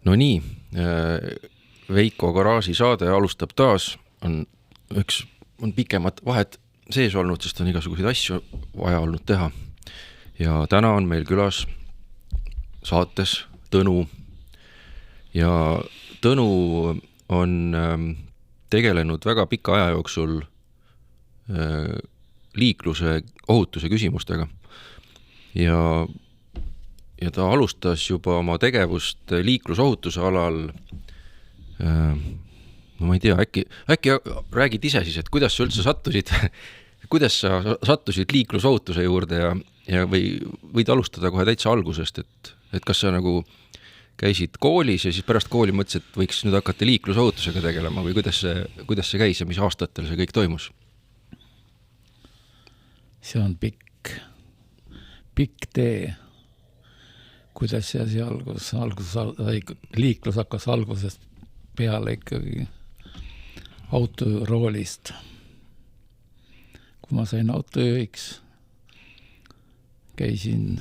No nii, Veiko Garaaži saade alustab taas, on pikemat vahet sees olnud, sest on igasuguseid asju vaja olnud teha. Ja täna on meil külas saates Tõnu. Ja Tõnu on tegelenud väga pika aja jooksul liikluse ohutuse küsimustega. Ja ta alustas juba oma tegevust liiklusohutuse alal, no ma ei tea, äkki räägid ise siis, et kuidas sa üldse sattusid, kuidas sa sattusid liiklusohutuse juurde ja võid alustada kohe täitsa algusest, et kas sa nagu käisid koolis ja siis pärast kooli mõtlesid, et võiks nüüd hakata liiklusohutusega tegelema või kuidas see käis ja mis aastatel see kõik toimus? See on pikk tee. Kuidas see liiklus hakkas algusest peale ikkagi autoroolist. Kui ma sain autojuhiks, käisin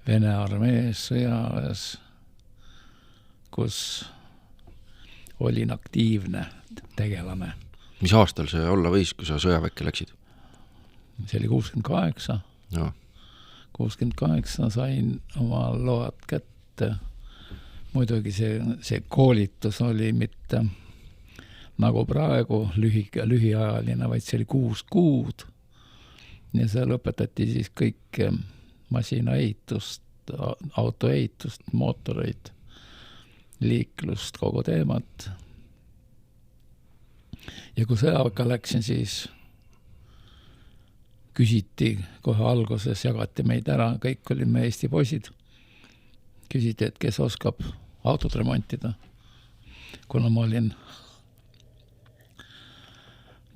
Vene armees sõjaväes, kus olin aktiivne tegelane. Mis aastal see olla võis, kui sa sõjaväkke läksid? See oli 68. No. 68 sain oma load kätte. Muidugi see koolitus oli mitte nagu praegu lühiajaline, vaid see oli 6 kuud. Ja seal õpetati siis kõik masinaehitust, autoehitust, mootoreid, liiklust, kogu teemat. Ja kui sõjaväkke läksin, siis küsiti kohe alguses, jagati meid ära, kõik olime Eesti poisid. Küsiti, et kes oskab autot remontida. Kuna ma olin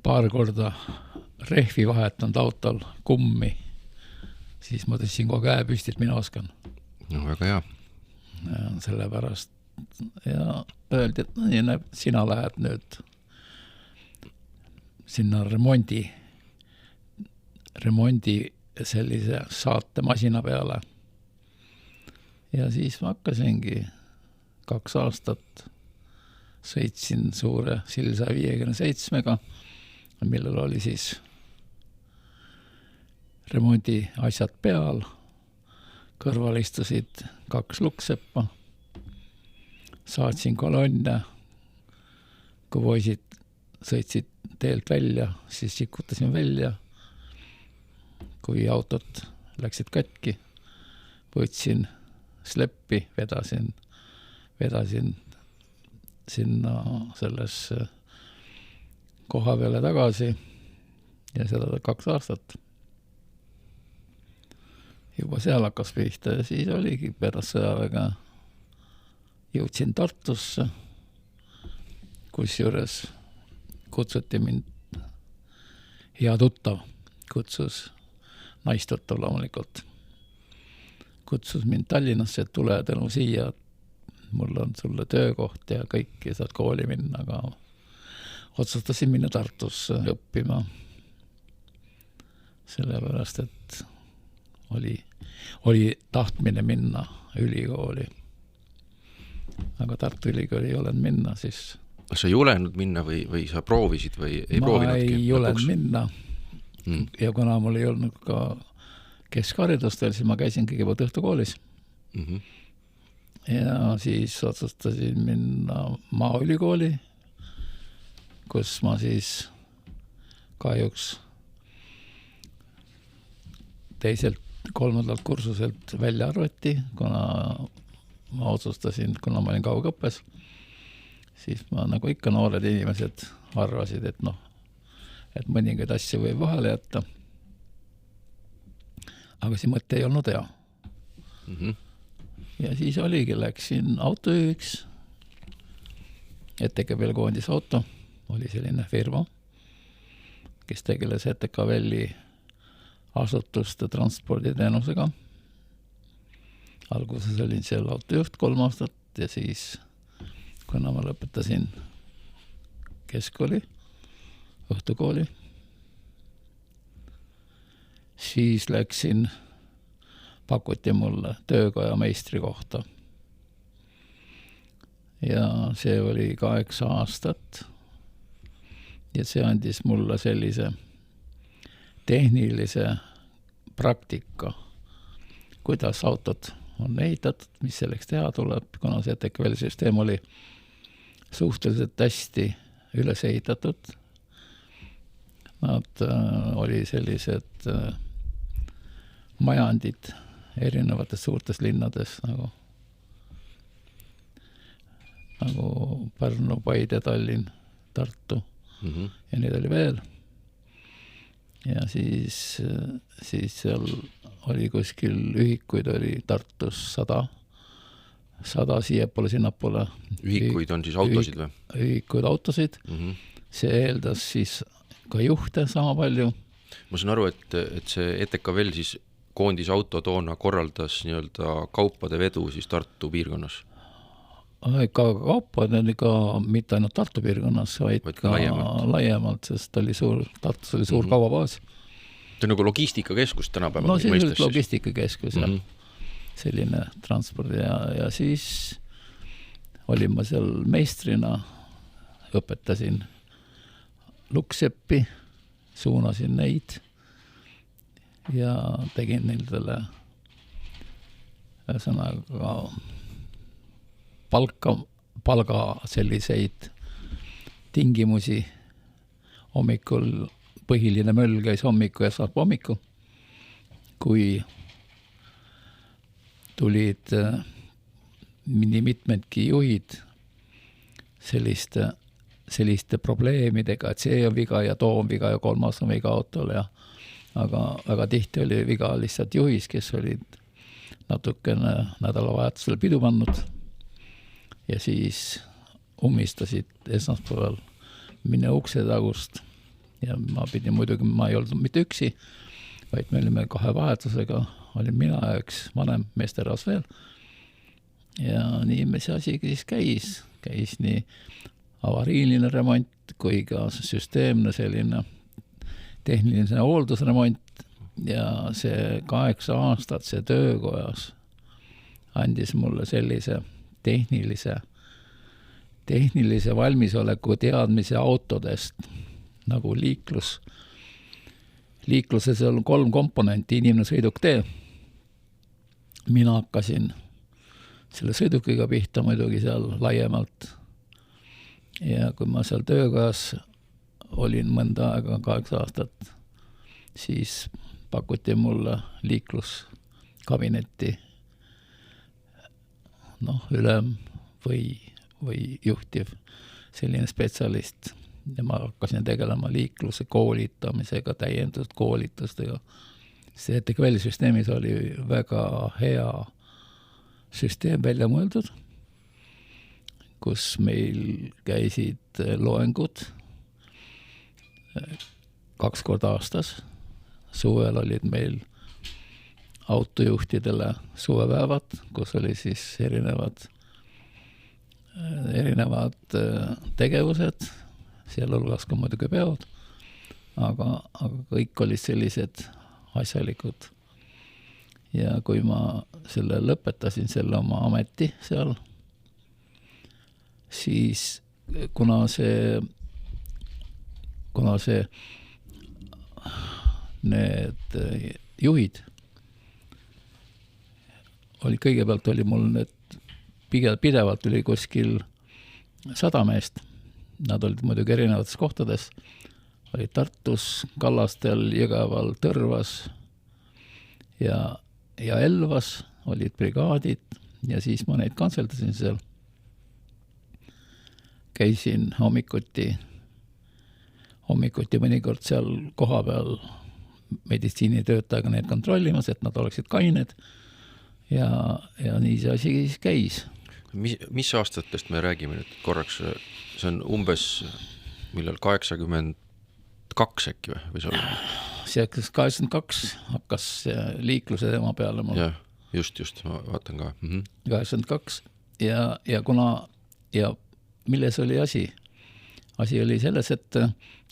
paar korda rehvi vahetanud autol kummi, siis ma tõstsin kogu käe püsti, et mina oskan. No väga hea. Ja sellepärast ja öeldi, et sina lähed nüüd sinna remondi sellise saatemasina peale. Ja siis ma hakkasingi 2 aastat sõitsin suure Silsa 57-ga, millel oli siis remondi asjad peal, kõrval istusid 2 lukseppa, saatsin kolonne, kui poisid sõitsid teelt välja, siis sikutasin välja, kui autot läksid katki, võtsin sleppi, vedasin sinna sellesse koha peale tagasi ja seda 2 aastat. Juba seal hakkas pihta ja siis oligi pärast sõjaväega. Jõudsin Tartusse, kus juures kutsuti mind hea tuttav, kutsus naistuttav loomulikult. Kutsus mind Tallinnasse, et tule Tõnu siia, mul on sulle töökoht ja kõik ja saad kooli minna, aga otsustasin minna Tartusse õppima. Sellepärast, et oli tahtmine minna ülikooli. Aga Tartu ülikooli ei olnud minna, siis... Kas sa ei julenud minna või sa proovisid või ei proovinudki? Ma ei julenud minna. Ja kuna mul ei olnud ka keskharidust, siis ma käisin kõigepealt õhtukoolis. Ja siis otsustasin minna Maaülikooli, kus ma siis kahjuks teiselt 3. kursuselt välja arvati, kuna ma otsustasin, kuna ma olin kaugõppes, siis ma nagu ikka noored inimesed arvasid, et mõningaid asju võib vahele jätta. Aga see mõte ei olnud hea. Ja siis oligi, läksin autojuhiks, ETK Velkoondis auto, oli selline firma, kes tegeles ETK Velli asutuste transporditeenusega. Alguses olin seal autojuht 3 aastat ja siis, kuna ma lõpetasin keskkooli, õhtukooli, siis pakuti mulle töökoja meistri kohta. ja see oli 8 aastat. Ja see andis mulle sellise tehnilise praktika, kuidas autod on ehitatud, mis selleks teha tuleb, kuna see ETKVL-süsteem oli suhteliselt hästi üles ehitatud. Nad oli sellised majandid erinevates suurtes linnades nagu Pärnu, Paide, Tallinn, Tartu ja neid oli veel. Ja siis seal oli kuskil ühikuid oli Tartus 100 siiapoole, sinnapoole. Ühikuid on siis autosid või? Ühikuid autosid. See eeldas siis ka juhte sama palju. Ma saan aru, et see ETKVL siis koondis auto toona korraldas nii-öelda kaupade vedu siis Tartu piirkonnas. Ka kaupad on ka mitte ainult Tartu piirkonnas, vaid ka laiemalt, sest Tartus oli suur kaubabaas. See on nagu logistikakeskus tänapäeval. No see oli logistikakeskus ja selline transport ja siis olin ma seal meistrina, õpetasin lukseppi, suunasin neid ja tegin nendele ühesõnaga palga selliseid tingimusi. Hommikul põhiline möll käis hommiku ja saab hommiku, kui tulid nii mitmedki juhid selliste probleemidega, et see on viga ja too on viga ja kolmas on viga autol aga väga tihti oli viga lihtsalt juhis, kes olid natukene nädalavahetusel pidu pannud ja siis ummistasid esmaspäeval minna ukse tagust ja ma pidin muidugi, ma ei olnud mitte üksi, vaid me olime 2 vahetusega, olin mina ja üks vanem meesterahvas veel ja nii see asi siis käis nii avariiline remont kui ka süsteemne selline tehniline hooldusremont ja see 8 aastat see töökojas andis mulle sellise tehnilise valmisoleku teadmise autodest nagu liikluses on 3 komponenti, inimene sõiduk tee. Mina hakkasin selle sõidukiga pihta muidugi seal laiemalt ja kui ma seal töökojas olin mõnda aega 8 aastat, siis pakuti mulle liikluskabinetti ülem või juhtiv selline spetsialist ja ma hakkasin tegelema liikluse koolitamisega, täiendatud koolitustega. See ETKVL-süsteemis oli väga hea süsteem välja mõeldud, kus meil käisid loengud 2 korda aastas. Suvel olid meil autojuhtidele suvepäevad, kus oli siis erinevad tegevused, sealhulgas ka muidugi peod, aga kõik olid sellised asjalikud. Ja kui ma selle lõpetasin, selle oma ameti seal, siis kuna see need juhid kõigepealt oli mul need pidevalt oli kuskil 100 meest. Nad olid muidugi erinevates kohtades. Olid Tartus, Kallastel, Jõgeval, Tõrvas ja Elvas olid brigaadid ja siis ma neid kantseldasin seal. Käisin hommikuti mõnikord seal koha peal meditsiinitöötajaga neid kontrollimas, et nad oleksid kained. Ja nii see asi käis. Mis aastatest me räägime nüüd korraks? See on umbes millal 82 äkki või see oli? See 82 hakkas liikluse tema peale mul. Jah, just, ma vaatan ka. 82 ja milles oli asi? Asi oli selles, et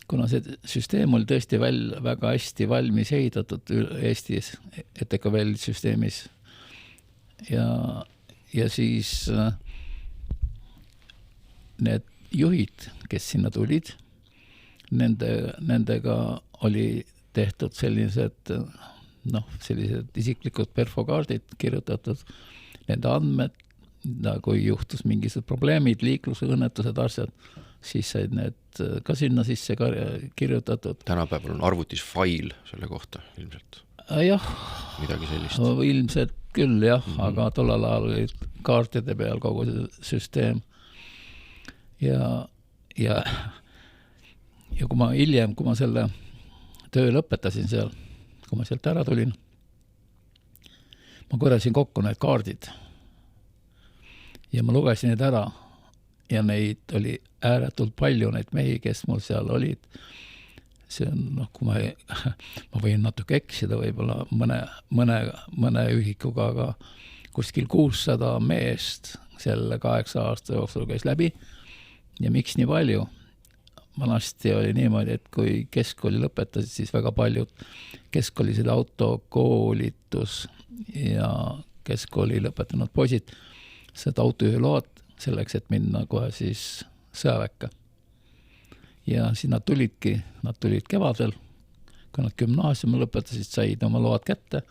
kuna see süsteem oli tõesti väga hästi valmis ehitatud Eestis ETKVL-süsteemis ja siis need juhid, kes sinna tulid, nendega oli tehtud sellised isiklikud perfokaardid kirjutatud, nende andmed, kui juhtus mingisugused probleemid, liiklusõnnetused, asjad, siis said need ka sinna sisse kirjutatud. Tänapäeval on arvutis fail selle kohta ilmselt. Jah, midagi sellist. Ilmselt küll jah, aga tollal ajal olid kaartide peal kogu see süsteem. Ja kui ma hiljem, kui ma selle töö lõpetasin seal, kui ma sealt ära tulin, ma korjasin kokku need kaardid ja ma lugesin need ära ja neid oli ääretult palju, neid mehi, kes mul seal olid. See on, kui ma võin natuke eksida võib-olla mõne ühikuga, aga kuskil 600 meest selle 8 aasta jooksul käis läbi. Ja miks nii palju? Vanasti oli niimoodi, et kui keskkooli lõpetasid, siis väga paljud keskkoolisid autokoolitus ja keskkooli lõpetanud poisid seda autojuhiload selleks, et minna kohe siis sõjaväkke. Ja siis nad tulid kevadel, kui nad gümnaasiumi lõpetasid, said oma load kätte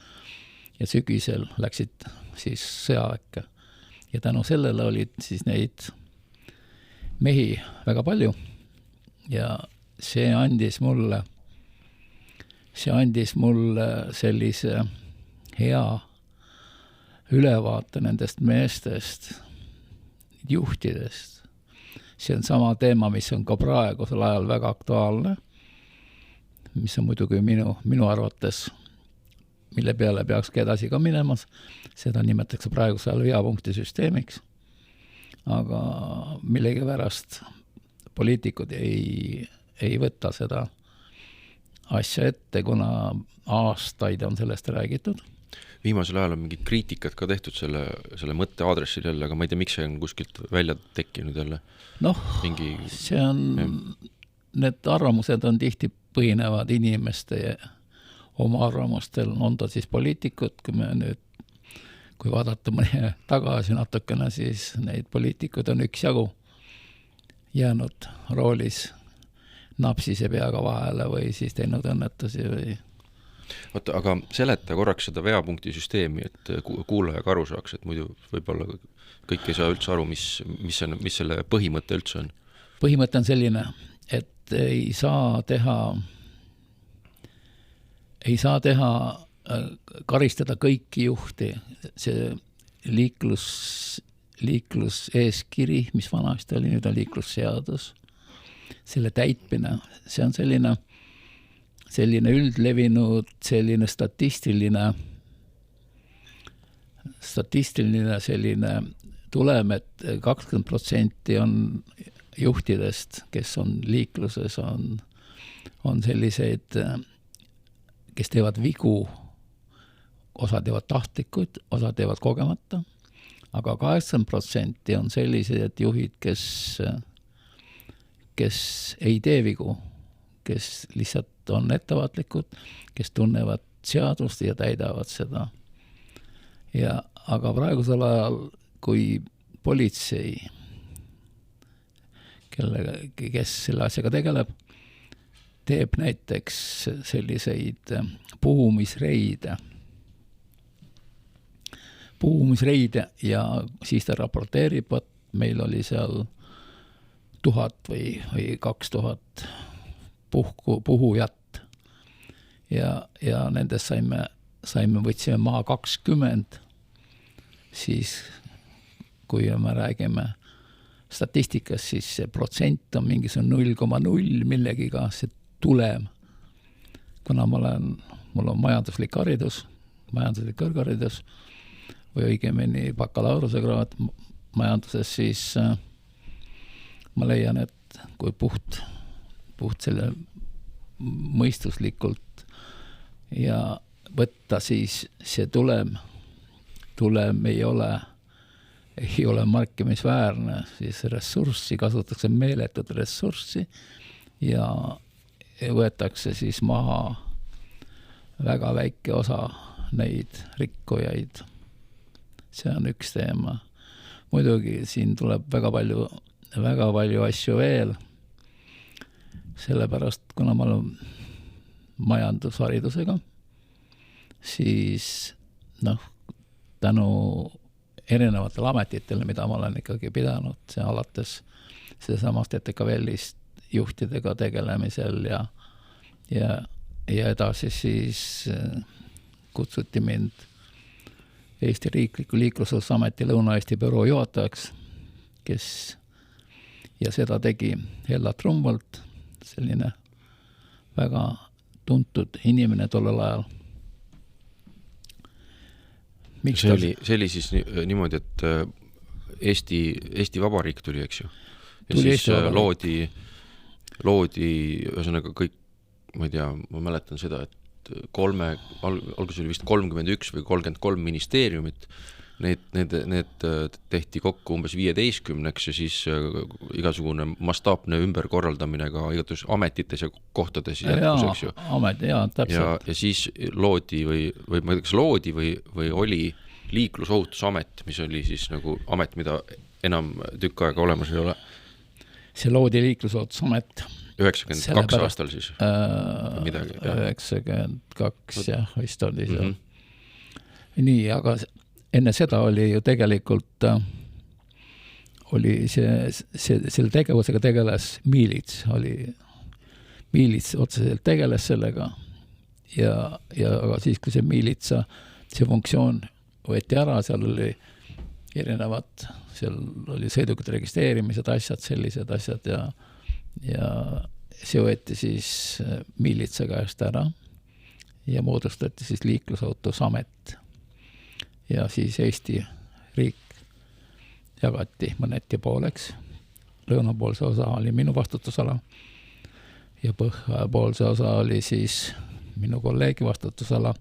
ja sügisel läksid siis sõjaväkke. Ja tänu sellele olid siis neid mehi väga palju ja see andis mulle sellise hea ülevaate nendest meestest, juhtidest. See on sama teema, mis on ka praegusel ajal väga aktuaalne, mis on muidugi minu arvates, mille peale peakski edasi ka minemas. Seda nimetatakse praegusel ajal veapunkti süsteemiks. Aga millegi pärast poliitikud ei võta seda asja ette, kuna aastaid on sellest räägitud. Viimasel ajal on mingid kriitikat ka tehtud selle mõtte aadressil jälle, aga ma ei tea, miks see on kuskilt välja tekkinud jälle. See on, need arvamused on tihti põhinevad inimeste oma arvamustel, on ta siis poliitikud, kui vaadata mõne tagasi natukene, siis neid poliitikud on üksjagu jäänud roolis napsise peaga vahele või siis teinud õnnetusi või. Oota, aga seleta korraks seda veapunkti süsteemi, et kuulaja ka aru saaks, et muidu võib-olla kõik ei saa üldse aru, mis selle põhimõte üldse on. Põhimõte on selline, et ei saa teha karistada kõiki juhti. See liikluseeskiri, mis vanasti oli, nüüd on liiklusseadus, selle täitmine, see on selline üldlevinud, selline statistiline selline tulem, et 20% on juhtidest, kes on liikluses, on selliseid, kes teevad vigu, osa teevad tahtlikud, osa teevad kogemata, aga 80% on sellised juhid, kes ei tee vigu, kes lihtsalt on ettevaatlikud, kes tunnevad seadust ja täidavad seda. Aga praegusel ajal, kui politsei, kes selle asjaga tegeleb, teeb näiteks selliseid puhumisreide ja siis ta raporteerib, et meil oli seal 1000 või 2000 puhujat ja nendest võtsime maha 20, siis kui me räägime statistikast, siis see protsent on mingisugune 0,0 millegiga see tulem. Kuna mul on majanduslik kõrgharidus või õigemini bakalaureuse kraad majanduses, siis ma leian, et kui puht selle mõistuslikult ja võtta, siis see tulem ei ole markimisväärne, siis ressurssi kasutatakse meeletut ressurssi ja võetakse siis maha väga väike osa neid rikkujaid. See on üks teema. Muidugi siin tuleb väga palju väga palju asju veel, sellepärast kuna ma olen majandusharidusega, siis tänu erinevatele ametitele, mida ma olen ikkagi pidanud, see alates seesamast ETKVL-ist juhtidega tegelemisel ja edasi siis kutsuti mind Eesti Riikliku Liiklusohutusameti Lõuna-Eesti büroo juhatajaks, ja seda tegi Hella Trumbolt, selline väga tuntud inimene tollel ajal. See oli siis niimoodi, et Eesti Vabariik tuli, eks ju? Ja tuli siis loodi, ühesõnaga kõik, ma ei tea, ma mäletan seda, et alguses oli vist 31 või 33 ministeeriumit, need tehti kokku umbes 15-ks ja siis igasugune mastaapne ümberkorraldamine ka igatus ametites ja kohtades jätkus, eks ju. Täpselt. Ja siis loodi või ma ei tea, kas loodi või oli liiklusohutusamet, mis oli siis nagu amet, mida enam tükk aega olemas ei ole. See loodi liiklusohutusamet 92 aastal siis midagi. 92 jah, vist oli see. Nii, aga enne seda oli ju tegelikult oli selle tegevusega tegeles miilits, otseselt tegeles sellega aga siis, kui see miilitsa, see funktsioon võeti ära, seal oli erinevad, seal oli sõidukite registreerimised, sellised asjad ja see võeti siis miilitsa käest ära ja moodustati siis liiklusohutusamet. Ja siis Eesti riik jagati mõneti pooleks. Lõunapoolse osa oli minu vastutusala ja põhjapoolse osa oli siis minu kolleegi vastutusala.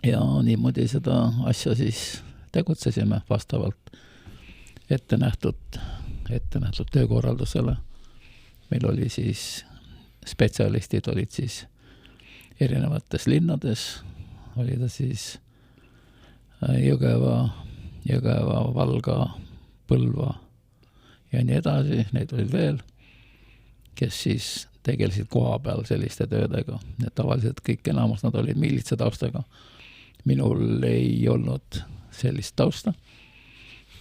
Ja niimoodi seda asja siis tegutsesime vastavalt ette nähtud töökorraldusele. Meil oli siis spetsialistid olid siis erinevates linnades, oli ta siis Jõgeva, Valga, Põlva ja nii edasi, neid olid veel, kes siis tegelesid koha peal selliste töödega. Need tavaliselt kõik enamus nad olid miilitsa taustaga. Minul ei olnud sellist tausta.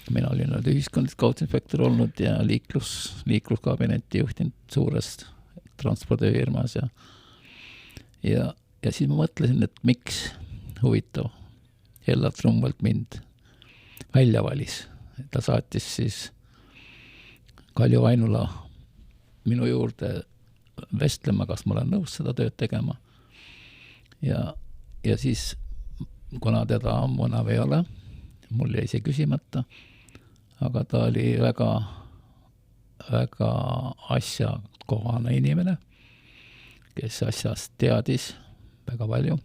Mina olin ühiskondlik kaudsinspektor olnud ja liikluskabinetti juhtinud suurest transpordifirmas ja siis ma mõtlesin, et miks huvitav Hella Trumbolt mind välja valis. Ta saatis siis Kalju Vainula minu juurde vestlema, kas ma olen nõus seda tööd tegema. Ja siis, kuna teda ammu enam ei ole, mul jäi see küsimata, aga ta oli väga, väga asjakohane inimene, kes asjast teadis väga palju.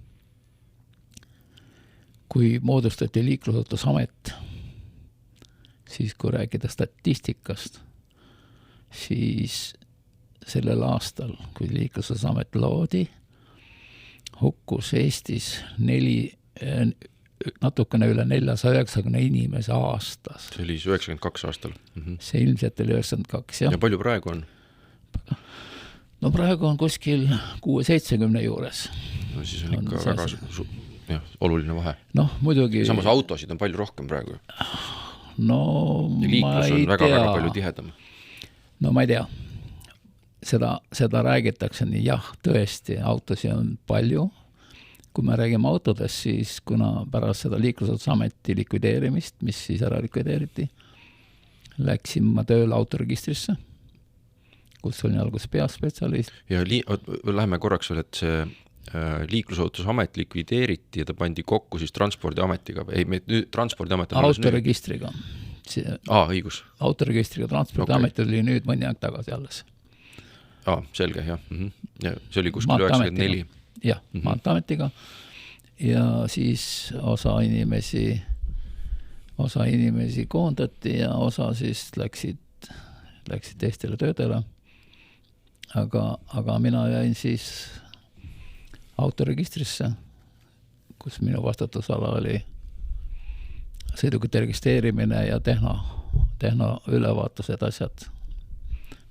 Kui moodustati liiklusohutusamet, siis kui rääkida statistikast, siis sellel aastal, kui liiklusohutusamet loodi, hukkus Eestis natukene üle 490 inimese aastas. See oli 92 aastal. See ilmselt oli 92, jah. Ja palju praegu on? No praegu on kuskil 670 juures. No siis on ikka väga oluline vahe. No muidugi. Samas autosid on palju rohkem praegu. No ja liiklus on väga palju tihedam. No ma ei tea. Seda räägitakse nii, jah, tõesti, autosi on palju. Kui me räägime autodest, siis kuna pärast seda liiklusohutusameti likvideerimist, mis siis ära likvideeriti, läksin ma tööle autoregistrisse, kus olin alguses peaspetsialist. Ja läheme korraks veel, et see liiklusohutusamet likvideeriti ja ta pandi kokku siis Transpordiametiga. Ei, nüüd Transpordiamet on autoregistriga. Õigus. Autoregistriga Transpordiamet oli nüüd mõni aeg tagasi alles. Selge, jah. Ja see oli kuskil 94. Jah, Maanteametiga. Ja siis osa inimesi koondati ja osa siis läksid teistele töödele. Aga mina jäin siis autoregistrisse, kus minu vastutusala oli sõidukite registreerimine ja tehnoülevaatused asjad,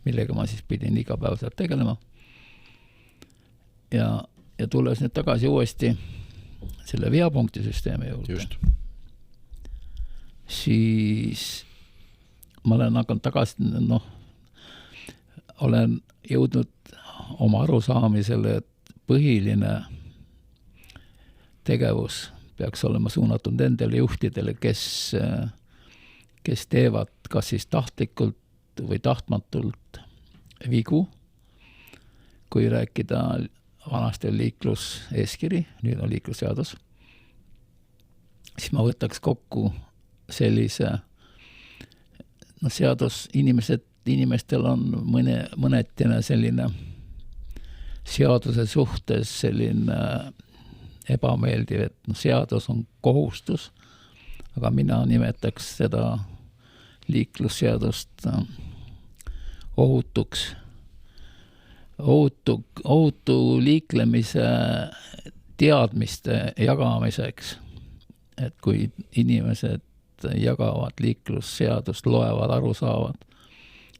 millega ma siis pidin igapäevaselt tegelema. Ja tulles nüüd tagasi uuesti selle veapunkti süsteemi juurde. Just. Siis ma olen hakanud tagasi, olen jõudnud oma arusaamisele, et põhiline tegevus peaks olema suunatud nendele juhtidele, kes teevad kas siis tahtlikult või tahtmatult vigu. Kui rääkida vanasti on liikluseeskiri, nüüd on liiklusseadus, siis ma võtaks kokku sellise seadus, inimestel on mõnetine selline seaduse suhtes selline ebameeldiv, et seadus on kohustus, aga mina nimetaks seda liiklusseadust ohutu liiklemise teadmiste jagamiseks. Et kui inimesed jagavad liiklusseadust, loevad, aru saavad,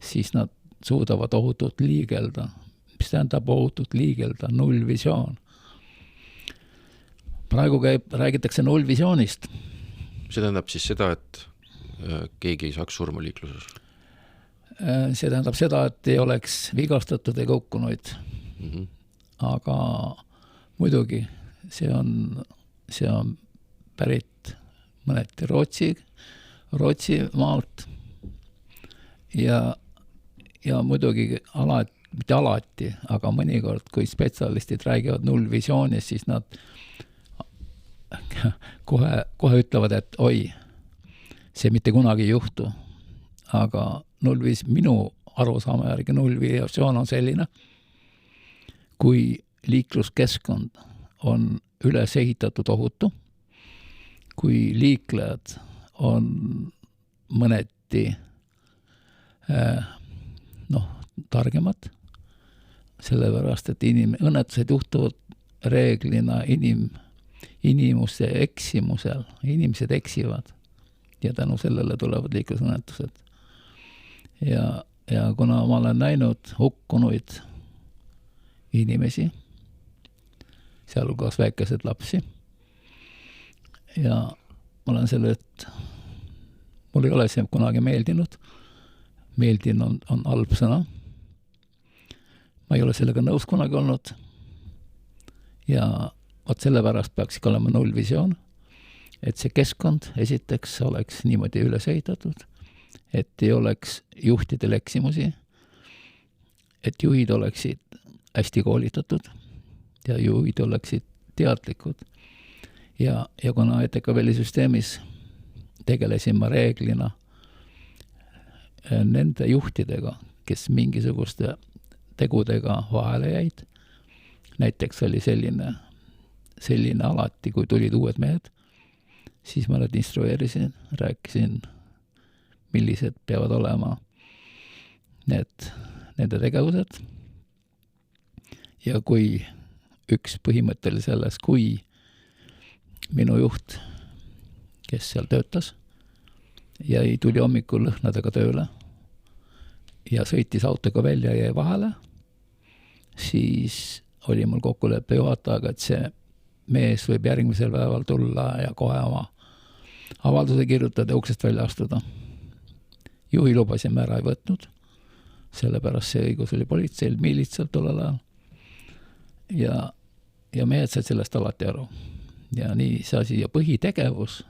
siis nad suudavad ohutult liigelda. Mis tähendab ohutult liigelda? Nullvisioon. Praegu räägitakse nullvisioonist. See tähendab siis seda, et keegi ei saaks surma liikluses? See tähendab seda, et ei oleks vigastatud ega hukkunuid. Mm-hmm. Aga muidugi see on pärit mõneti Rootsi maalt ja muidugi mitte alati, aga mõnikord, kui spetsialistid räägivad nullvisioonist, siis nad kohe ütlevad, et oi, see mitte kunagi ei juhtu. Aga minu arusaama järgi nullvisioon on selline, kui liikluskeskkond on üles ehitatud ohutu, kui liiklejad on mõneti targemad, sellepärast, et õnnetused juhtuvad reeglina inimuse eksimusel, inimesed eksivad ja tänu sellele tulevad liiklusõnnetused. Ja kuna ma olen näinud hukkunuid inimesi, sealhulgas väikesed lapsi, ja ma olen selle, et mul ei ole see kunagi meeldinud. Meeldinud on halb sõna. Ma ei ole sellega nõus kunagi olnud. Ja sellepärast peaks ikka olema nullvisioon, et see keskkond esiteks oleks niimoodi üles ehitatud, et ei oleks juhtidel eksimusi, et juhid oleksid hästi koolitatud ja juhid oleksid teadlikud. Ja kuna ETKVL-süsteemis tegelesin ma reeglina nende juhtidega, kes mingisuguste tegudega vahele jäid, näiteks oli selline alati, kui tulid uued mehed, siis ma nad instrueerisin, rääkisin, millised peavad olema nende tegevused. Ja kui üks põhimõtteli selles, kui minu juht, kes seal töötas, ja ei tuli hommikul lõhnadega tööle ja sõitis autoga välja ja jäi vahele, siis oli mul kokkulepe juhatajaga, et see mees võib järgmisel päeval tulla ja kohe oma avalduse kirjutada ja uksest välja astuda. Juhi lubasime ära ei võtnud, sellepärast see õigus oli politseil, miilitsalt tollel ajal. Ja mehed said sellest alati aru. Ja nii see asi ja põhitegevus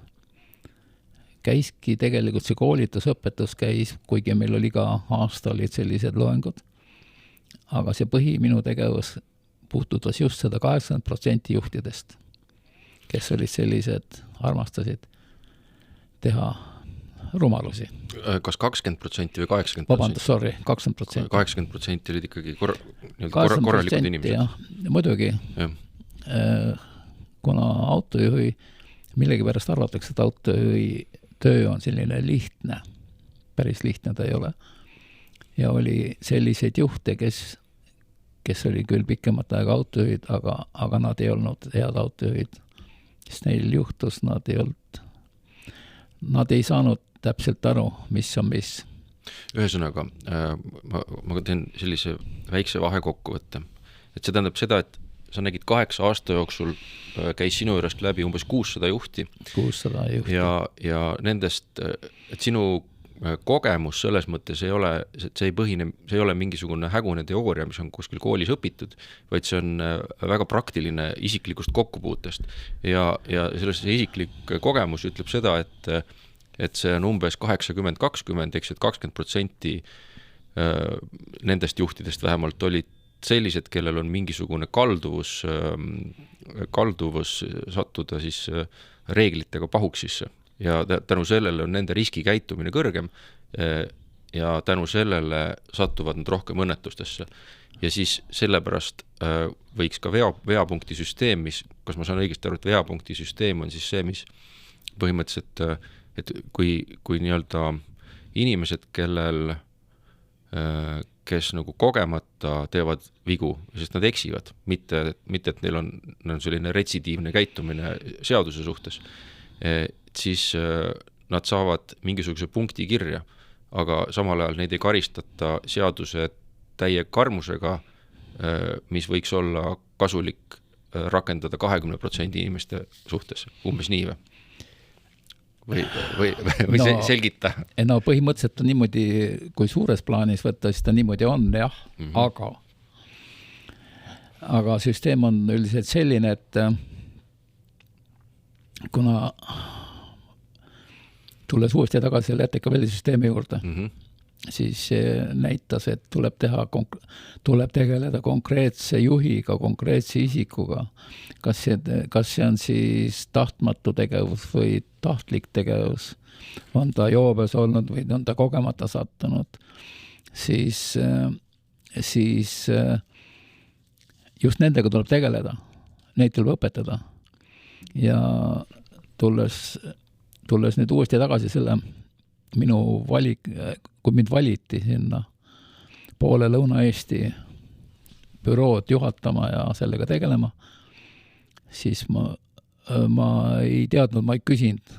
käiski tegelikult, see koolitusõpetus käis, kuigi meil oli iga aasta olid sellised loengud, aga see minu tegevus puututas just seda 80% juhtidest, kes olid sellised, armastasid teha rumalusi. Kas 20% või 80%? Vabandust, sorry, 20%. 80% olid ikkagi korralikud inimesed. Jah, muidugi. Kuna autojuhi, millegipärast arvatakse, et autojuhi töö on selline lihtne, päris lihtne ta ei ole. Ja oli selliseid juhte, kes oli küll pikemat aega autojuhid, aga nad ei olnud head autojuhid. Sest neil juhtus, nad ei saanud täpselt aru, mis on mis. Ühesõnaga, ma teen sellise väikse vahekokkuvõtte, et see tähendab seda, et sa nägid 8 aasta jooksul käis sinu juurest läbi umbes 600 juhti. 600 juhti. Ja nendest, et sinu kogemus selles mõttes ei ole, see ei ole mingisugune hägune teooria, mis on kuskil koolis õpitud, vaid see on väga praktiline isiklikust kokkupuutest. Ja selles isiklik kogemus ütleb seda, et see on umbes 80-20, eks, et 20% nendest juhtidest vähemalt olid sellised, kellel on mingisugune kalduvus sattuda siis reeglitega pahuksisse ja tänu sellele on nende riskikäitumine kõrgem ja tänu sellele satuvad nad rohkem õnnetustesse. Ja siis sellepärast võiks ka veapunkti süsteem, kas ma saan õigesti aru, et veapunkti süsteem on siis see, mis põhimõtteliselt, et kui nii-öelda inimesed, kes nagu kogemata teevad vigu, sest nad eksivad, mitte et neil on selline retsidiivne käitumine seaduse suhtes, siis nad saavad mingisuguse punkti kirja, aga samal ajal neid ei karistata seaduse täie karmusega, mis võiks olla kasulik rakendada 20% inimeste suhtes, umbes nii või selgita? No põhimõtteliselt on niimoodi, kui suures plaanis võtta, siis ta niimoodi on, jah, aga süsteem on üldiselt selline, et kuna tulles uuesti tagasi selle ETKVL süsteemi juurde, siis näitas, et tuleb tegeleda konkreetse juhiga, konkreetse isikuga. Kas see on siis tahtmatu tegevus või tahtlik tegevus, on ta joobes olnud või on ta kogemata sattunud, siis just nendega tuleb tegeleda, neid tuleb õpetada. Ja tulles nüüd uuesti tagasi selle minu valik, kui mind valiti sinna poole Lõuna-Eesti bürood juhatama ja sellega tegelema, siis ma ei teadnud, ma ei küsinud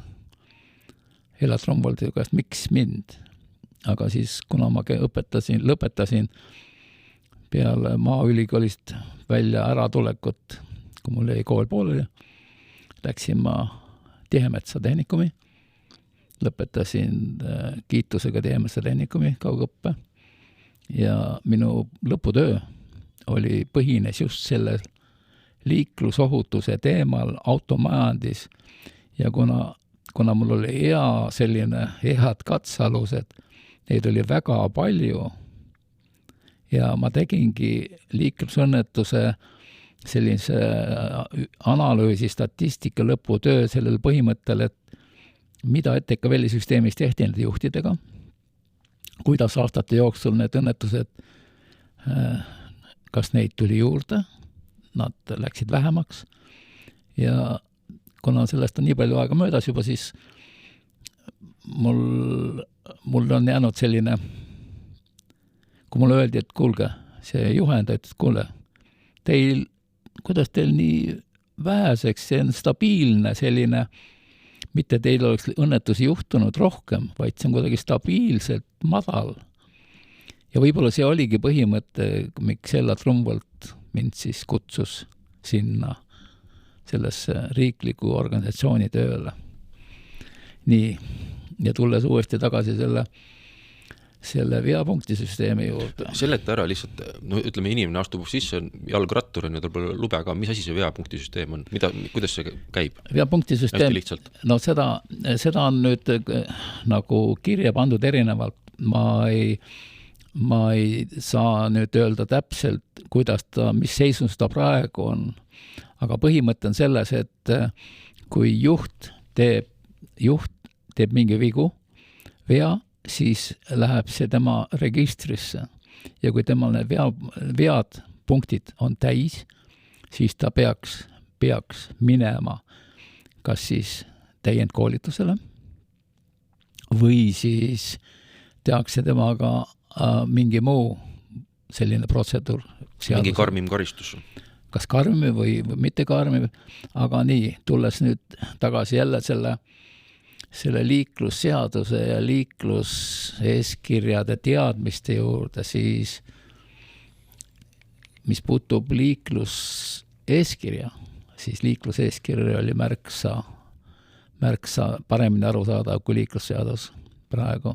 Hella Tromboldi käest, miks mind. Aga siis, kuna ma lõpetasin peale Maaülikoolist välja äratulekut, kui mul jäi kool pooleli, läksin ma Tihemetsa tehnikumi, lõpetasin kiitusega Tihemetsa tehnikumi kaugõppe ja minu lõputöö põhines just selle liiklusohutuse teemal automajandis ja kuna mul oli head katsealused, neid oli väga palju ja ma tegingi liiklusõnnetuse sellise analüüsi statistika lõputöö sellel põhimõttel, et mida ETKVL süsteemis tehti nende juhtidega, kuidas aastate jooksul need õnnetused, kas neid tuli juurde, nad läksid vähemaks ja kuna sellest on nii palju aega möödas juba, siis mul on jäänud selline, kui mulle öeldi, et kuulge, see juhendaja, et kuule, kuidas teil nii väheseks, see on stabiilne selline, mitte teil oleks õnnetusi juhtunud rohkem, vaid see on kuidagi stabiilselt madal. Ja võib-olla see oligi põhimõte, miks Hella Trombold mind siis kutsus sinna sellesse riikliku organisatsiooni tööle. Nii, ja tulles uuesti tagasi selle veapunktisüsteemi juurde. Seleta ära lihtsalt, ütleme, inimene astub sisse, jalgrattur on ja tal pole lube, aga mis asi see veapunktisüsteem on? Kuidas see käib? Veapunktisüsteem, no seda on nüüd nagu kirja pandud erinevalt. Ma ei saa nüüd öelda täpselt, mis seisus ta praegu on. Aga põhimõte on selles, et kui juht teeb mingi vea, siis läheb see tema registrisse ja kui temal need vead, punktid on täis, siis ta peaks minema kas siis täiendkoolitusele või siis tehakse temaga mingi muu selline protseduur. Mingi karmim karistus. Kas karmi või mitte karmi, aga nii, tulles nüüd tagasi jälle selle liiklusseaduse ja liikluseeskirjade teadmiste juurde, siis mis puutub liikluseeskirja, siis liikluseeskirja oli märksa paremini aru saada kui liiklusseadus praegu.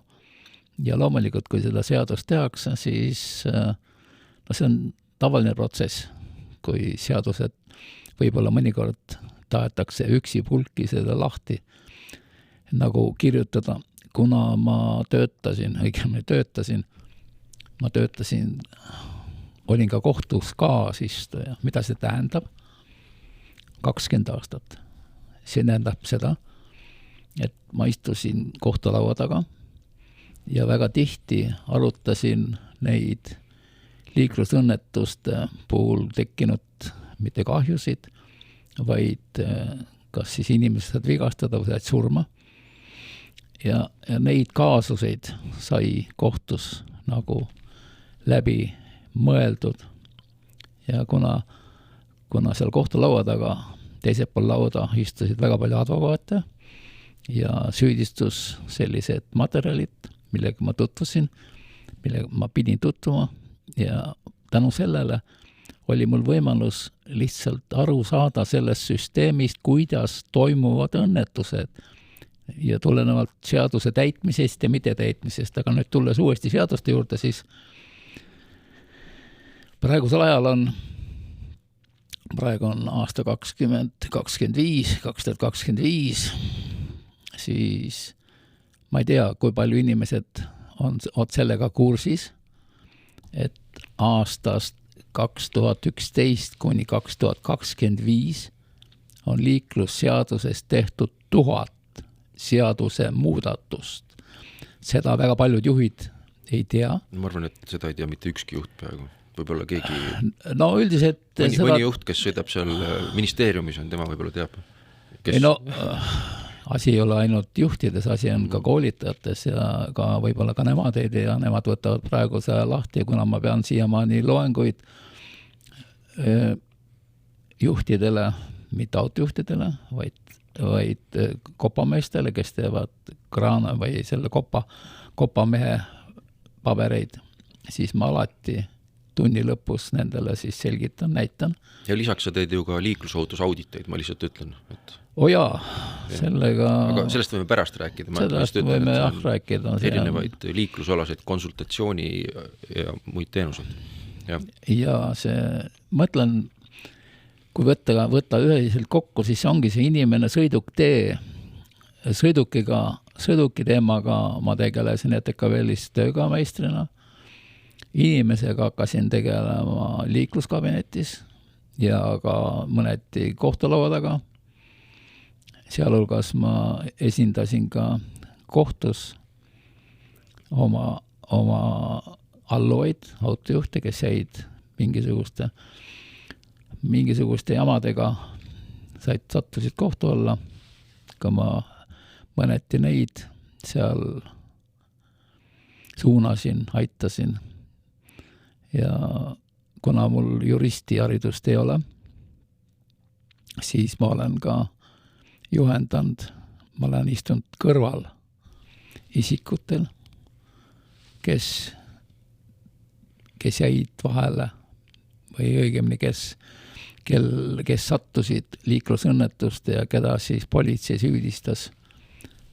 Ja loomulikult, kui seda seadust tehakse, siis see on tavaline protsess, kui seadused võib-olla mõnikord tahetakse üksi pulki seda lahti nagu kirjutada. Kuna ma töötasin, olin ka kohtus kaasistuja. Mida see tähendab? 20 aastat. See tähendab seda, et ma istusin kohtulaua taga ja väga tihti arutasin neid liiklusõnnetuste puhul tekkinud mitte kahjusid, vaid kas siis inimesed said vigastada või said surma. Ja neid kaasuseid sai kohtus nagu läbi mõeldud. Ja kuna seal kohtulaua taga teisel pool lauda istusid väga palju advokaate ja süüdistus sellised materjalid, millega ma tutvusin, millega ma pidin tutvuma ja tänu sellele oli mul võimalus lihtsalt aru saada sellest süsteemist, kuidas toimuvad õnnetused ja tulenevalt seaduse täitmisest ja mitte täitmisest. Aga nüüd tulles uuesti seaduste juurde, siis praegusel ajal praegu on aasta 2025, siis ma ei tea, kui palju inimesed on sellega kursis, et aastast 2011 kuni 2025 on liiklusseadusest tehtud 1000 seaduse muudatust. Seda väga paljud juhid ei tea. Ma arvan, et seda ei tea mitte ükski juht praegu. Võib-olla keegi... No üldiselt... Mõni juht, kes sõidab seal ministeeriumis on, tema võib-olla teab. Kes... asi ei ole ainult juhtides, asi on ka koolitajates ja ka võib-olla ka nemad ei tea, nemad võtavad praegu see lahti, kuna ma pean siiamaani loenguid juhtidele, mitte autojuhtidele, vaid kopameestele, kes teevad kraana või selle kopamehe pabereid, siis ma alati tunni lõpus nendele siis selgitan, näitan. Ja lisaks sa teed ju ka liiklusohutusauditeid, ma lihtsalt ütlen. Jaa, sellega... Aga sellest võime pärast rääkida. Sellest võime rääkida. Erinevaid liiklusalaseid konsultatsiooni ja muid teenuseid. Ja see, mõtlen, kui võtta ühiselt kokku, siis ongi see inimene sõiduktee. Sõiduki teemaga ma tegelesin ETKVL-is töögameistrina. Inimesega hakkasin tegelema liikluskabinetis ja ka mõneti kohtulaua taga. Sealhulgas ma esindasin ka kohtus oma alluvaid, autojuhte, kes jäid mingisuguste jamadega, sattusid kohtu alla. Ka ma mõneti neid seal suunasin, aitasin. Ja kuna mul juristi haridust ei ole, siis ma olen ka juhendanud, ma olen istunud kõrval isikutel, kes jäid vahele või õigemini, kes sattusid liiklusõnnetuste ja keda siis politsei süüdistas,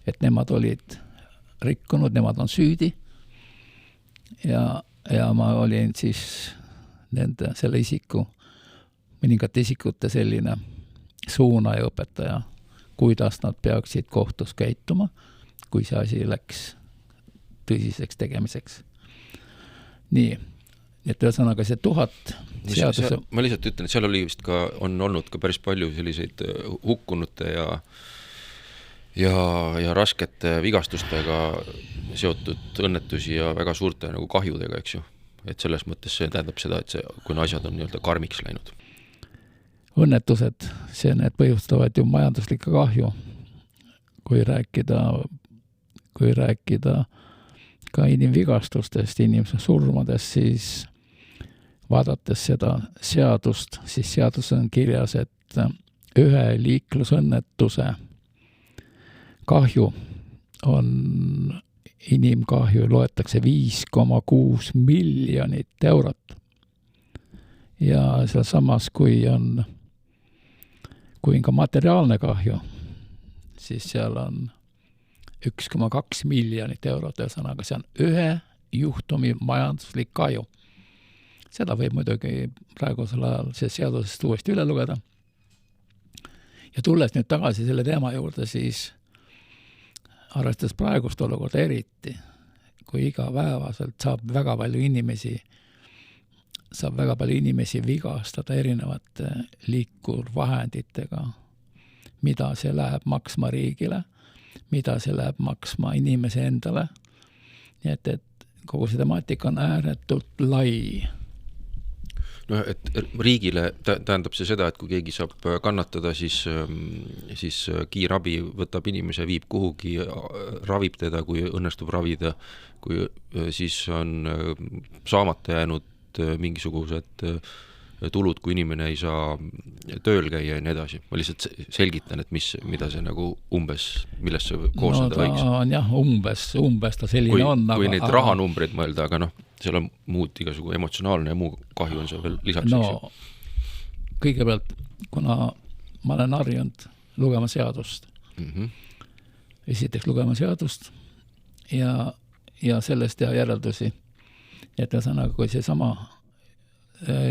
et nemad olid rikkunud, nemad on süüdi ja ma olin siis selle mõningate isikute selline suunaja õpetaja, kuidas nad peaksid kohtus käituma, kui see asi läks tõsiseks tegemiseks. Nii, et ühesõnaga see 1000 seaduse... Ma lihtsalt ütlen, et seal oli vist ka, on olnud ka päris palju selliseid hukkunute ja raskete vigastustega seotud õnnetusi ja väga suurte nagu kahjudega, eks ju. Et selles mõttes see tähendab seda, et kui asjad on nii-öelda karmiks läinud. Õnnetused, need põhjustavad ju majanduslikku kahju. Kui rääkida ka inimvigastustest, inimese surmadest, siis vaadates seda seadust, siis seadus on kirjas, et ühe liiklusõnnetuse kahju on inimkahju loetakse 5,6 miljonit eurot. Ja seal samas, kui on ka materiaalne kahju, siis seal on 1,2 miljonit eurot, ühesõnaga see on ühe juhtumi majanduslik kahju. Seda võib muidugi praegusel ajal see seadusest uuesti üle lugeda. Ja tulles nüüd tagasi selle teema juurde, siis arvestades praegust olukorda eriti, kui igapäevaselt saab väga palju inimesi vigastada erinevate liikurvahenditega, mida see läheb maksma riigile, mida see läheb maksma inimese endale. Nii et kogu see temaatika on ääretult lai. No, et riigile tähendab see seda, et kui keegi saab kannatada, siis kiirabi võtab inimese, viib kuhugi, ravib teda, kui õnnestub ravida, kui siis on saamata jäänud mingisugused tulud, kui inimene ei saa tööl käia ja nii edasi. Ma lihtsalt selgitan, et mida see nagu millest see koosneda võiks. No ta on jah, umbes ta selline on. Kui neid rahanumbreid mõelda, aga seal on muud igasugu emotsionaalne ja muu kahju on see veel lisaks. No, kõigepealt, kuna ma olen harjunud lugema seadust, esiteks lugema seadust ja sellest teha järeldusi, et ühesõnaga, kui see sama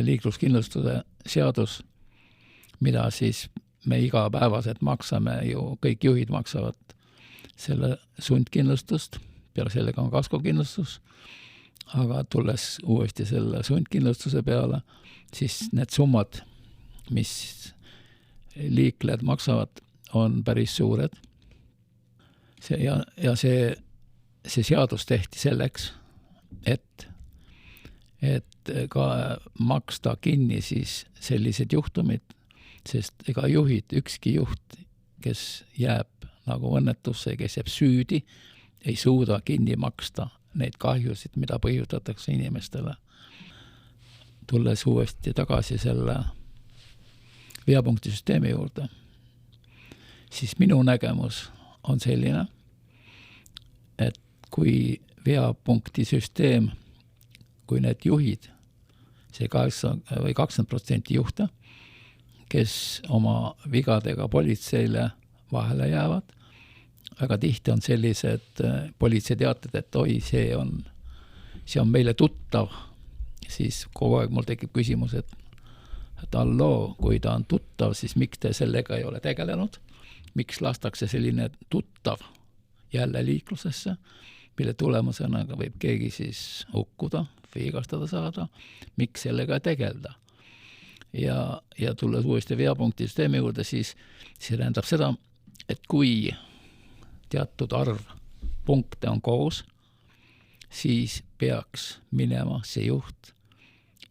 liikluskindlustuse seadus, mida siis me igapäevaselt maksame ju, kõik juhid maksavad selle sundkindlustust, peale sellega on kaskokindlustus, aga tulles uuesti selle sundkindlustuse peale, siis need summad, mis liiklejad maksavad, on päris suured. See seadus tehti selleks, et ka maksta kinni siis sellised juhtumid, sest ega ükski juht, kes jääb nagu õnnetusse, kes jääb süüdi, ei suuda kinni maksta neid kahjusid, mida põhjustatakse inimestele. Tulles uuesti tagasi selle veapunktisüsteemi juurde, siis minu nägemus on selline, et kui veapunktisüsteem, kui need juhid, see 8 või 20% juhte, kes oma vigadega politseile vahele jäävad, väga tihti on sellised politseiteated, et oi, see on meile tuttav, siis kogu aeg mul tekib küsimus, et alloo, kui ta on tuttav, siis miks te sellega ei ole tegelenud, miks lastakse selline tuttav jälle liiklusesse, mille tulemusena võib keegi siis hukkuda, vigastada saada, miks sellega tegelda. Ja tulles uuesti veapunktisüsteemi juurde, siis see tähendab seda, et kui teatud arv punkte on koos, siis peaks minema see juht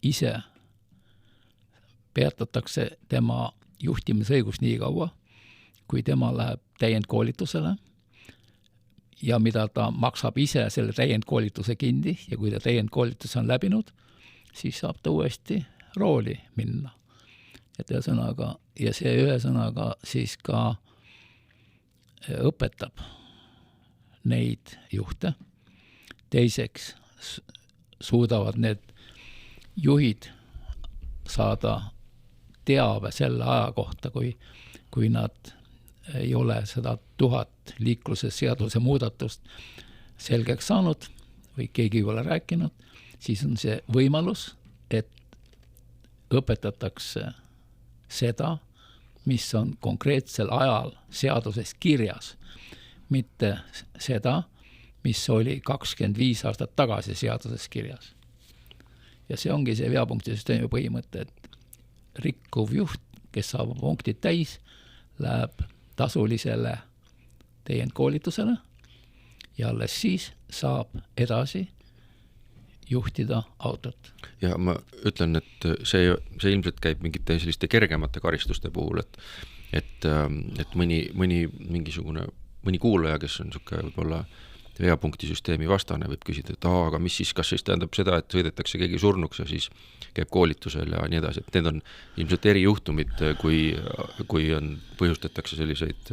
ise, peatatakse tema juhtimisõigus nii kaua, kui tema läheb täiendkoolitusele ja mida ta maksab ise selle täiendkoolituse kinni ja kui ta täiendkoolitus on läbinud, siis saab ta uuesti rooli minna. Et ühesõnaga, ja see ühesõnaga siis ka õpetab neid juhte. Teiseks suudavad need juhid saada teave selle aja kohta, kui nad ei ole seda 1000 liikluse seaduse muudatust selgeks saanud või keegi ei ole rääkinud, siis on see võimalus, et õpetatakse seda, mis on konkreetsel ajal seaduses kirjas, mitte seda, mis oli 25 aastat tagasi seaduses kirjas. Ja see ongi see veapunktisüsteemi põhimõte, et rikkuv juht, kes saab punktid täis, läheb tasulisele täiendkoolitusele ja alles siis saab edasi juhtida autot. Ja ma ütlen, et see ilmselt käib mingite selliste kergemate karistuste puhul, et mõni kuulaja, kes on võib-olla veapunktisüsteemi vastane, võib küsida, et aga mis siis, kas siis tähendab seda, et sõidetakse keegi surnuks ja siis käib koolitusel ja nii edasi, et need on ilmselt erijuhtumid, kui põhjustatakse selliseid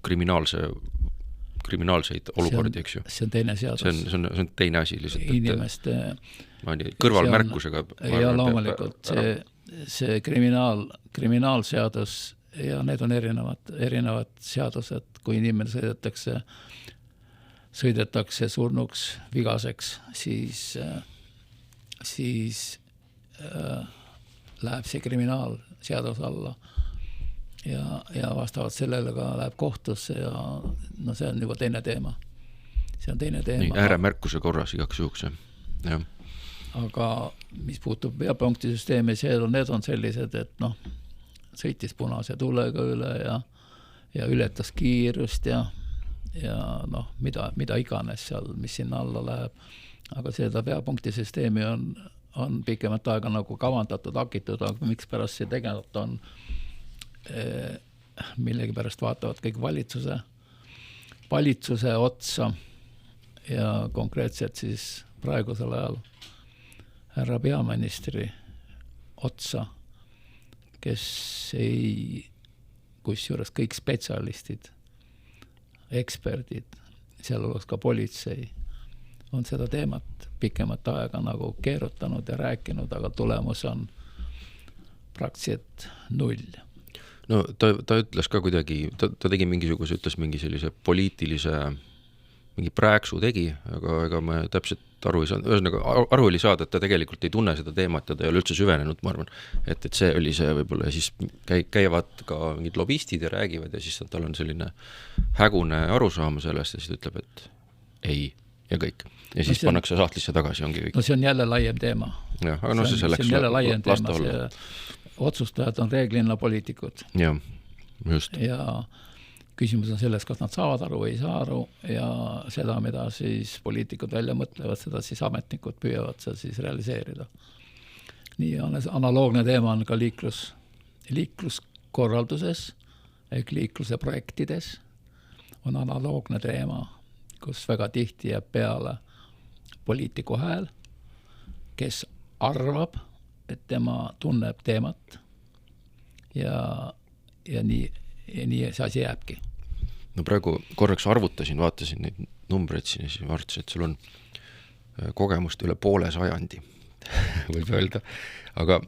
kriminaalseid olukordi, eks ju. See on teine seadus. See on teine asi lihtsalt. Inimeste... kõrvalmärkusega. Ja loomulikult see kriminaalseadus ja need on erinevad seadused, kui inimene sõidetakse surnuks, vigaseks, siis läheb see kriminaalseadus alla ja vastavalt sellele ka läheb kohtusse ja no see on juba teine teema. See on teine teema. Nii, ääremärkuse korras igaks juhuks, jah. Aga mis puutub veapunktisüsteemi, need on sellised, et noh, sõitis punase tulega üle ja ületas kiirust ja noh, mida iganes seal, mis sinna alla läheb. Aga seda veapunktisüsteemi on pikemat aega nagu kavandatud, hakitud, aga miks pärast see tegelikult on, millegi pärast vaatavad kõik valitsuse otsa ja konkreetselt siis praegusel ajal härra peaministri otsa, kes kusjuures kõik spetsialistid, eksperdid, sealhulgas ka politsei, on seda teemat pikemat aega nagu keerutanud ja rääkinud, aga tulemus on praktiliselt 0. No ta ütles ka kuidagi, ta tegi ütles mingi sellise poliitilise, mingi prääksu tegi, aga ega me täpselt aru ei saanud, ühesõnaga aru oli saada, et ta tegelikult ei tunne seda teemat ja ta ei ole üldse süvenenud, ma arvan, et see oli see võib-olla ja siis käivad ka mingid lobistid ja räägivad ja siis tal on selline hägune arusaama sellest ja siis ta ütleb, et ei ja kõik. Ja siis pannakse sahtlisse tagasi, ongi kõik. No see on jälle laiem teema. Ja, aga no see selleks on jälle laiem teema, otsustajad on reeglina poliitikud. Ja, just. Ja küsimus on selles, kas nad saavad aru või ei saa aru ja seda, mida siis poliitikud välja mõtlevad, seda siis ametnikud püüavad seda siis realiseerida. Nii analoogne teema on ka liikluskorralduses ehk liikluse projektides on analoogne teema, kus väga tihti jääb peale poliitiku hääl, kes arvab, et tema tunneb teemat ja nii see asi jääbki. No praegu korraks arvutasin, vaatasin neid numbreid siin ja siis vaatasin, et sul on kogemust üle 500, võib öelda. Aga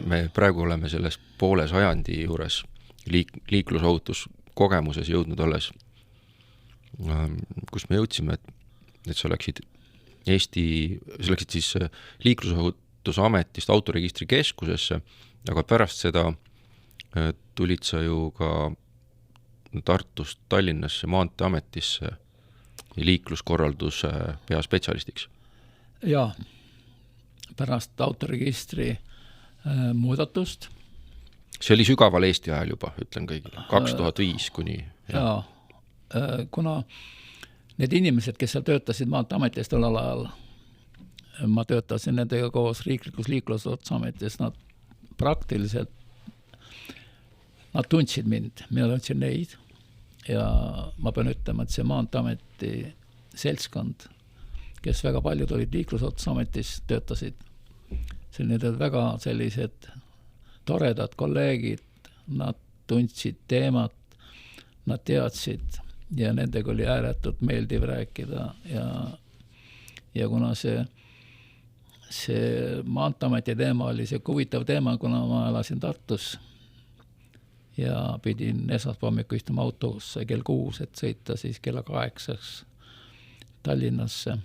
me praegu oleme selles 500 juures liiklusohutus kogemuses jõudnud alles, kus me jõudsime, et sa läksid siis liiklusohutusametist autoregistri keskusesse, aga pärast seda tulid sa ju ka Tartust Tallinnasse Maanteeametisse liikluskorralduse peaspetsialistiks. Ja, pärast autoregistri muudatust. See oli sügaval Eesti ajal juba, ütlen kõigile, 2005 kuni. Ja, kuna need inimesed, kes seal töötasid Maanteeametis tollel ajal, ma töötasin nendega koos riiklikus liiklusohutusametis, nad praktiliselt nad tundsid mind, mina tundsin neid ja ma pean ütlema, et see Maanteeameti seltskond, kes väga paljud olid liiklusohutusametis, töötasid, need väga sellised toredad kolleegid, nad tundsid teemat, nad teadsid ja nendega oli ääretult meeldiv rääkida ja kuna see Maanteeameti teema oli see huvitav teema, kuna ma elasin Tartus ja pidin esmaspäeval istuma autosse kell 6, et sõita siis kella 8 Tallinnasse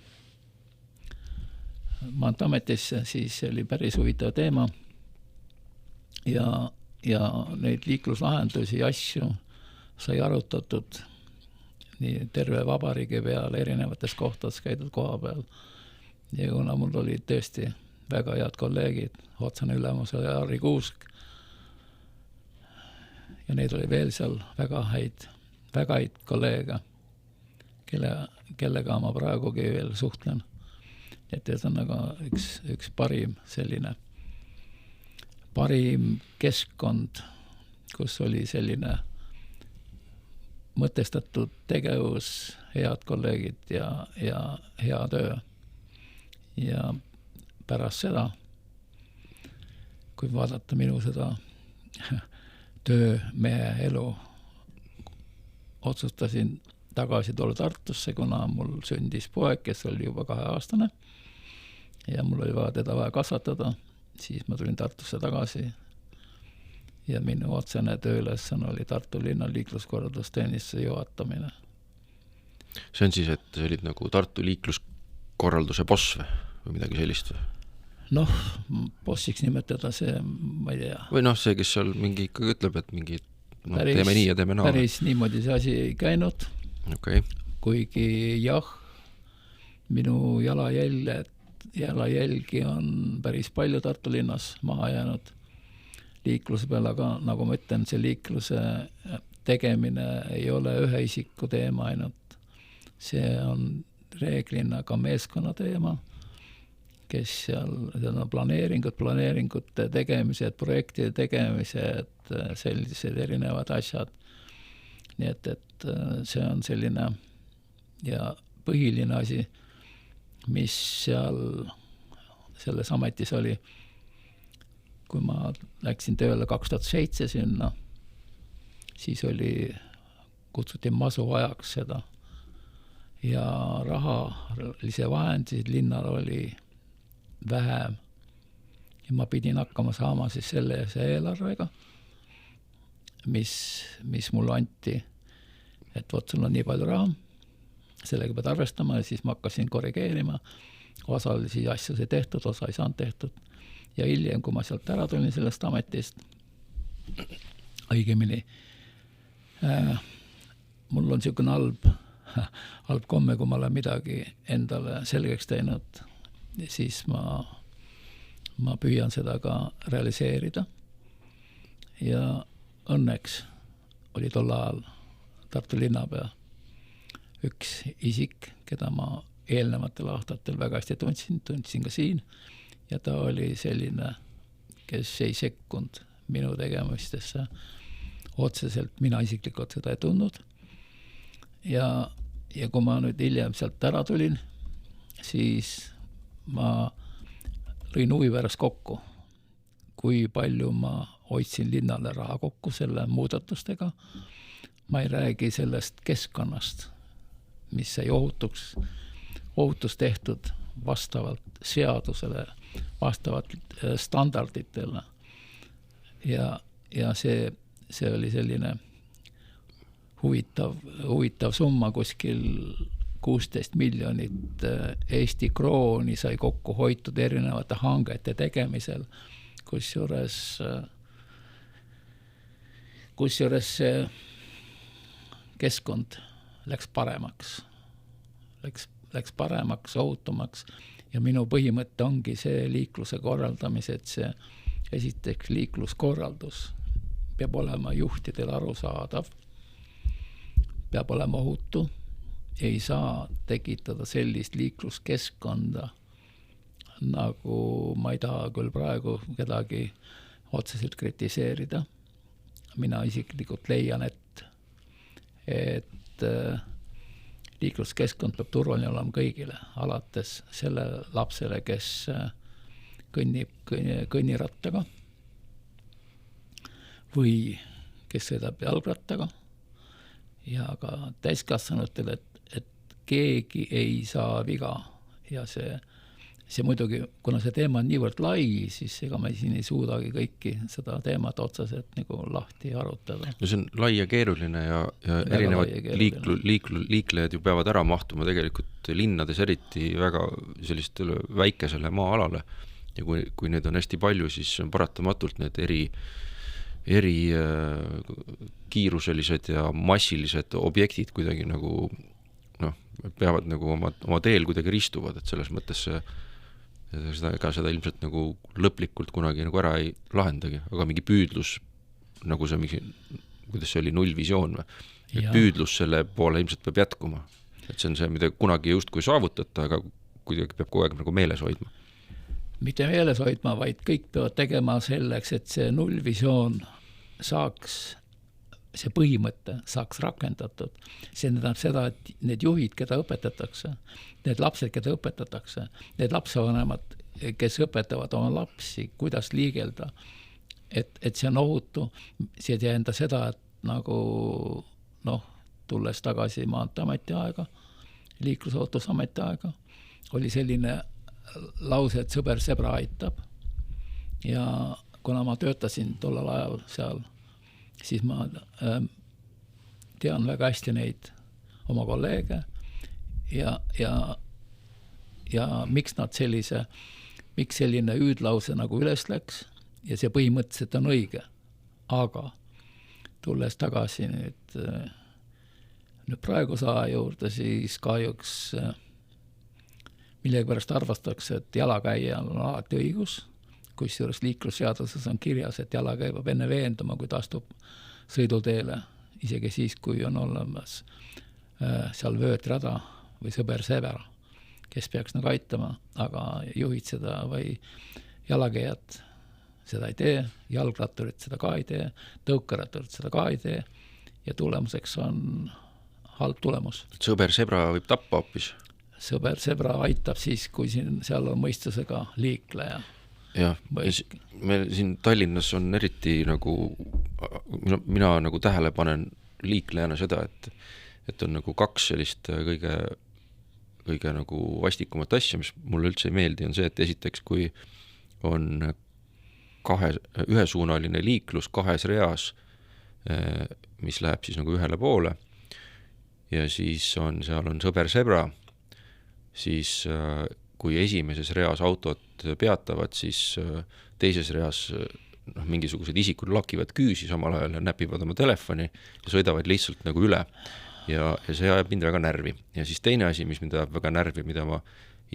Maanteeametisse, siis oli päris huvitav teema ja neid liikluslahendusi ja asju sai arutatud nii terve vabariigi peal, erinevates kohtades käidud koha peal ja kuna mul olid tõesti väga head kolleegid, otsane ülemus oli Harri Kuusk ja neid oli veel seal väga häid kolleege, kellega ma praegugi veel suhtlen. Et on aga üks parim keskkond, kus oli selline mõtestatud tegevus, head kolleegid ja hea töö. Ja pärast seda, kui vaadata minu seda töömehe elu otsustasin tagasi tulla Tartusse, kuna mul sündis poeg, kes oli juba 2-aastane ja mul oli teda vaja kasvatada, siis ma tulin Tartusse tagasi ja minu otsene tööülesanne oli Tartu linna liikluskorraldusteenistuse juhatamine. See on siis, et sa olid nagu Tartu liikluskorralduse boss või midagi sellist või? Noh, bossiks nimetada see, ma ei tea. Või noh, see, kes seal mingi ikkagi ütleb, et mingi teeme nii ja teeme naa. Päris niimoodi see asi ei käinud. Okay. Kuigi jah, minu jalajälgi on päris palju Tartu linnas maha jäänud liikluse peal, aga nagu ma ütlen, see liikluse tegemine ei ole ühe isiku teema ainult. See on reeglina ka meeskonna teema, kes seal planeeringute tegemised, projektide tegemised, sellised erinevad asjad. Nii et see on selline ja põhiline asi, mis seal selles ametis oli. Kui ma läksin tööle 2007 sinna, siis kutsuti masu ajaks seda ja rahalise vahendid linnal oli vähem ja ma pidin hakkama saama siis selle eelarvega, mis mulle anti, et võt, sul on nii palju raha, sellega pead arvestama ja siis ma hakkasin korrigeerima, osa oli siis asju see tehtud, osa ei saanud tehtud ja hiljem, kui ma sealt ära tulin sellest ametist, õigemini mul on niisugune halb komme, kui ma olen midagi endale selgeks teinud, siis ma püüan seda ka realiseerida ja õnneks oli tol ajal Tartu linnapea üks isik, keda ma eelnevatel aastatel väga hästi tundsin ka siin ja ta oli selline, kes ei sekkunud minu tegemistesse otseselt, mina isiklikult seda ei tundnud ja kui ma nüüd hiljem sealt ära tulin, siis ma lõin huvi pärast kokku, kui palju ma hoidsin linnale raha kokku selle muudatustega. Ma ei räägi sellest keskkonnast, mis sai ohutus tehtud vastavalt seadusele, vastavalt standarditele. Ja see oli selline huvitav summa, kuskil 16 miljonit Eesti krooni sai kokku hoitud erinevate hangete tegemisel, kusjuures see keskkond läks paremaks, ohutumaks ja minu põhimõte ongi see liikluse korraldamise, et see esiteks liikluskorraldus peab olema juhtidel arusaadav, peab olema ohutu, ei saa tekitada sellist liikluskeskkonda, nagu ma ei taha küll praegu kedagi otseselt kritiseerida. Mina isiklikult leian, et liikluskeskkond peab turvaline olema kõigile, alates selle lapsele, kes kõnnib kõnnirattaga või kes sõidab jalgrattaga ja ka täiskasvanutel, et keegi ei saa viga ja see muidugi, kuna see teema on niivõrd lai, siis ega me siin ei suudagi kõiki seda teemat otseselt nagu lahti arutada. No see on lai ja keeruline ja erinevad liiklejad ju peavad ära mahtuma tegelikult linnades eriti väga sellistele väikesele maa-alale ja kui need on hästi palju, siis on paratamatult need eri kiiruselised ja massilised objektid kuidagi nagu peavad nagu oma teel kuidagi ristuvad, et selles mõttes seda ilmselt nagu lõplikult kunagi nagu ära ei lahendagi, aga mingi püüdlus, nagu see mingi, kuidas see oli, nullvisioon või? Püüdlus selle poole ilmselt peab jätkuma. Et see on see, mida kunagi just kui saavutada, aga kuidagi peab kogu aeg nagu meeles hoidma. Mitte meeles hoidma, vaid kõik peavad tegema selleks, et see nullvisioon saaks, see põhimõte saaks rakendatud. See tähendab seda, et need juhid, keda õpetatakse, need lapsed, keda õpetatakse, need lapsevanemad, kes õpetavad oma lapsi, kuidas liigelda, et see on ohutu, see ei tähenda seda, et nagu tulles tagasi Maanteeameti aega, liiklusohutusameti aega, oli selline lause, et sõber sebra aitab. Ja kuna ma töötasin tollal ajal seal, siis ma tean väga hästi neid oma kolleege ja miks nad miks selline hüüdlause nagu üles läks ja see põhimõtteliselt on õige. Aga tulles tagasi nüüd praeguse aja juurde, siis kahjuks millegipärast arvatakse, et jalakäijal on alati õigus, kusjuures liiklusseaduses on kirjas, et jalakäija peab enne veenduma, kui ta astub sõiduteele, isegi siis, kui on olemas seal vöötrada või sõber sever, kes peaks nagu aitama, aga juhid seda või jalakäijad seda ei tee, jalgratturid seda ka ei tee, tõukeratturid seda ka ei tee ja tulemuseks on halb tulemus. Sõber sebra võib tappa hoopis. Sõber sebra aitab siis, kui seal on mõistusega liikleja. Jah, meil siin Tallinnas on eriti nagu, mina nagu tähele panen liiklejana seda, et on nagu kaks sellist kõige nagu vastikumat asja, mis mulle üldse ei meeldi, on see, et esiteks, kui on ühesuunaline liiklus kahes reas, mis läheb siis nagu ühele poole ja siis seal on sõber sebra, siis kui esimeses reas autot peatavad, siis teises reas mingisugused isikud lakivad küüsi samal ajal ja näpivad oma telefoni ja sõidavad lihtsalt nagu üle ja see ajab mind väga närvi. Ja siis teine asi, mis mind ajab väga närvi, mida ma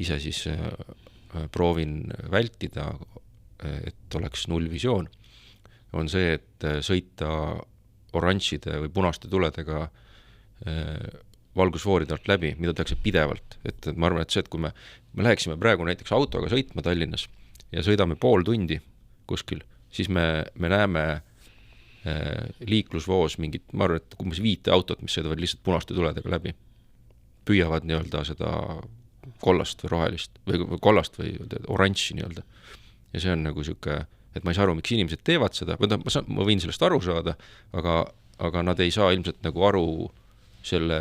ise siis proovin vältida, et oleks nullvisioon, on see, et sõita oranžide või punaste tuledega valgusfooride alt läbi, mida tehakse pidevalt. Et ma arvan, et see, et kui me läheksime praegu näiteks autoga sõitma Tallinnas ja sõidame pool tundi kuskil, siis me näeme liiklusvoos mingit, ma arvan, et umbes 5 autot, mis sõidavad lihtsalt punaste tuledega läbi, püüavad nii-öelda seda kollast või rohelist või kollast või oranži nii-öelda. Ja see on nagu siuke, et ma ei saa aru, miks inimesed teevad seda, ma võin sellest aru saada, aga nad ei saa ilmselt nagu aru selle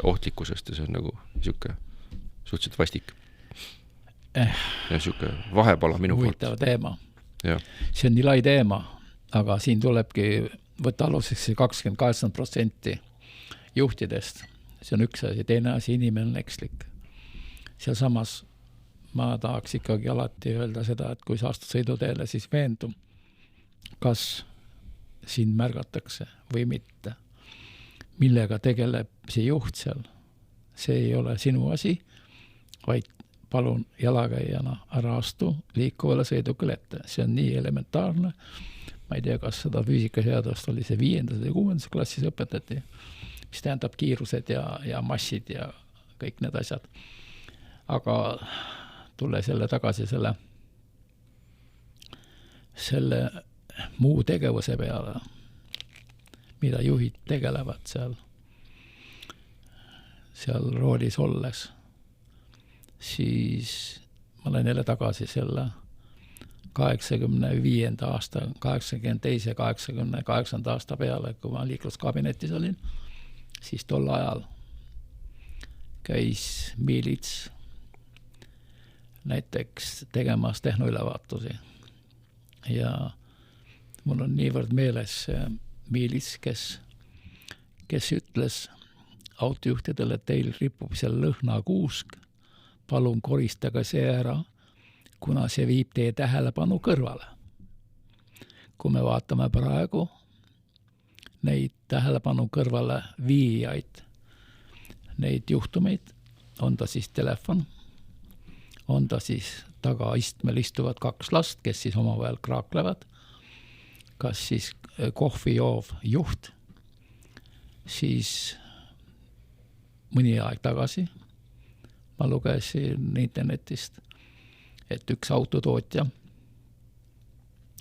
ohtlikkusest ja see on nagu siuke suhteliselt vastik. Ja siuke vahepala minu poolt. Huvitav teema. Ja. See on nii lai teema, aga siin tulebki võtta aluseks 28% juhtidest. See on üks asi, teine asi, inimene on ekslik. Seal samas ma tahaks ikkagi alati öelda seda, et kui sa astud sõiduteele, siis veendu, kas sind märgatakse või mitte. Millega tegeleb see juht seal. See ei ole sinu asi, vaid palun jalakäijana ära astu liikuvale sõidukile ette. See on nii elementaarne. Ma ei tea, kas seda füüsikaseadust oli see 5. või 6. klassis õpetati, mis tähendab kiirused ja massid ja kõik need asjad. Aga tule selle tagasi selle muu tegevuse peale, mida juhid tegelevad seal roolis olles, siis ma olen jälle tagasi selle 85. aasta, 82. ja 88. aasta peale, kui ma liikluskabinetis olin, siis tol ajal käis miilits näiteks tegemas tehnoülevaatusi. Ja mul on niivõrd meeles miilits, kes ütles autojuhtidele, et teil ripub seal lõhnakuusk, palun koristage see ära, kuna see viib teie tähelepanu kõrvale. Kui me vaatame praegu neid tähelepanu kõrvale viijaid, neid juhtumeid, on ta siis telefon, on ta siis tagaistmel istuvad 2 last, kes siis omavahel kraaklevad, kas siis kohvi joov juht, siis mõni aeg tagasi ma lugesin internetist, et üks autotootja,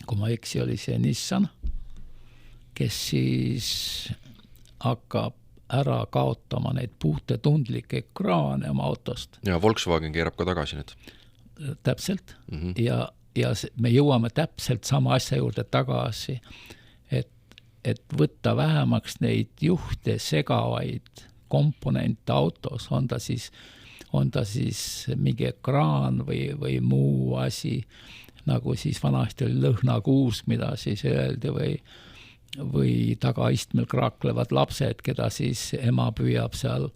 kui ma eksi, oli see Nissan, kes siis hakkab ära kaotama neid puutetundlikke ekraane oma autost. Ja Volkswagen keerab ka tagasi need. Täpselt. Ja me jõuame täpselt sama asja juurde tagasi, et et võtta vähemaks neid juhte segavaid komponente autos, on ta siis mingi ekraan või muu asi, nagu siis vanasti oli lõhnakuus, mida siis öeldi, või tagaistmel kraaklevad lapsed, keda siis ema püüab seal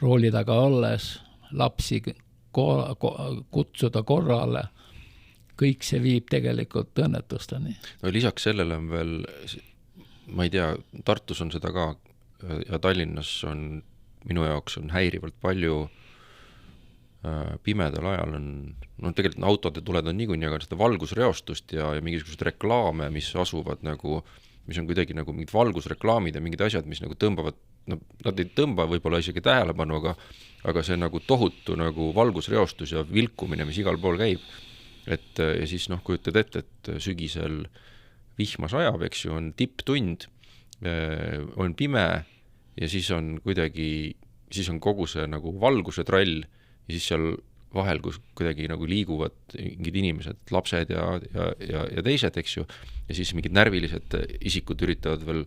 rooli taga olles lapsi kutsuda korrale. Kõik see viib tegelikult õnnetusteni. No lisaks sellele on veel, ma ei tea, Tartus on seda ka ja Tallinnas on minu jaoks on häirivalt palju pimedal ajal on, no tegelikult autode tuled on niikuinii, aga seda valgusreostust ja mingisugused reklaame, mis asuvad nagu, mis on kuidagi nagu mingid valgusreklaamid ja mingid asjad, mis nagu tõmbavad, no nad ei tõmba võib-olla isegi tähelepanu, aga see nagu tohutu nagu valgusreostus ja vilkumine, mis igal pool käib. Et ja siis kujutad ette, et sügisel vihma sajab, eks ju, on tipptund, on pime ja siis on kuidagi, siis on kogu see nagu valguse trall ja siis seal vahel, kus kuidagi nagu liiguvad mingid inimesed, lapsed ja teised, eks ju, ja siis mingid närvilised isikud üritavad veel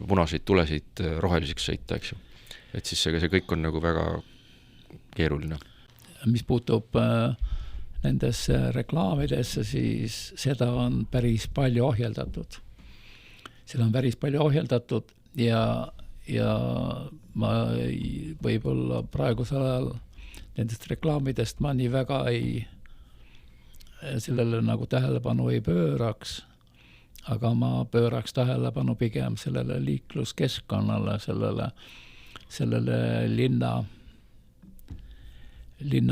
punaseid tulesid roheliseks sõita, eks ju. Et siis see kõik on nagu väga keeruline. Mis puutub nendesse reklaamidesse, siis seda on päris palju ohjeldatud. Seda on päris palju ohjeldatud ja ma võib-olla praegusel ajal nendest reklaamidest ma nii väga sellele nagu tähelepanu ei pööraks, aga ma pööraks tähelepanu pigem sellele liikluskeskkonnale, sellele linna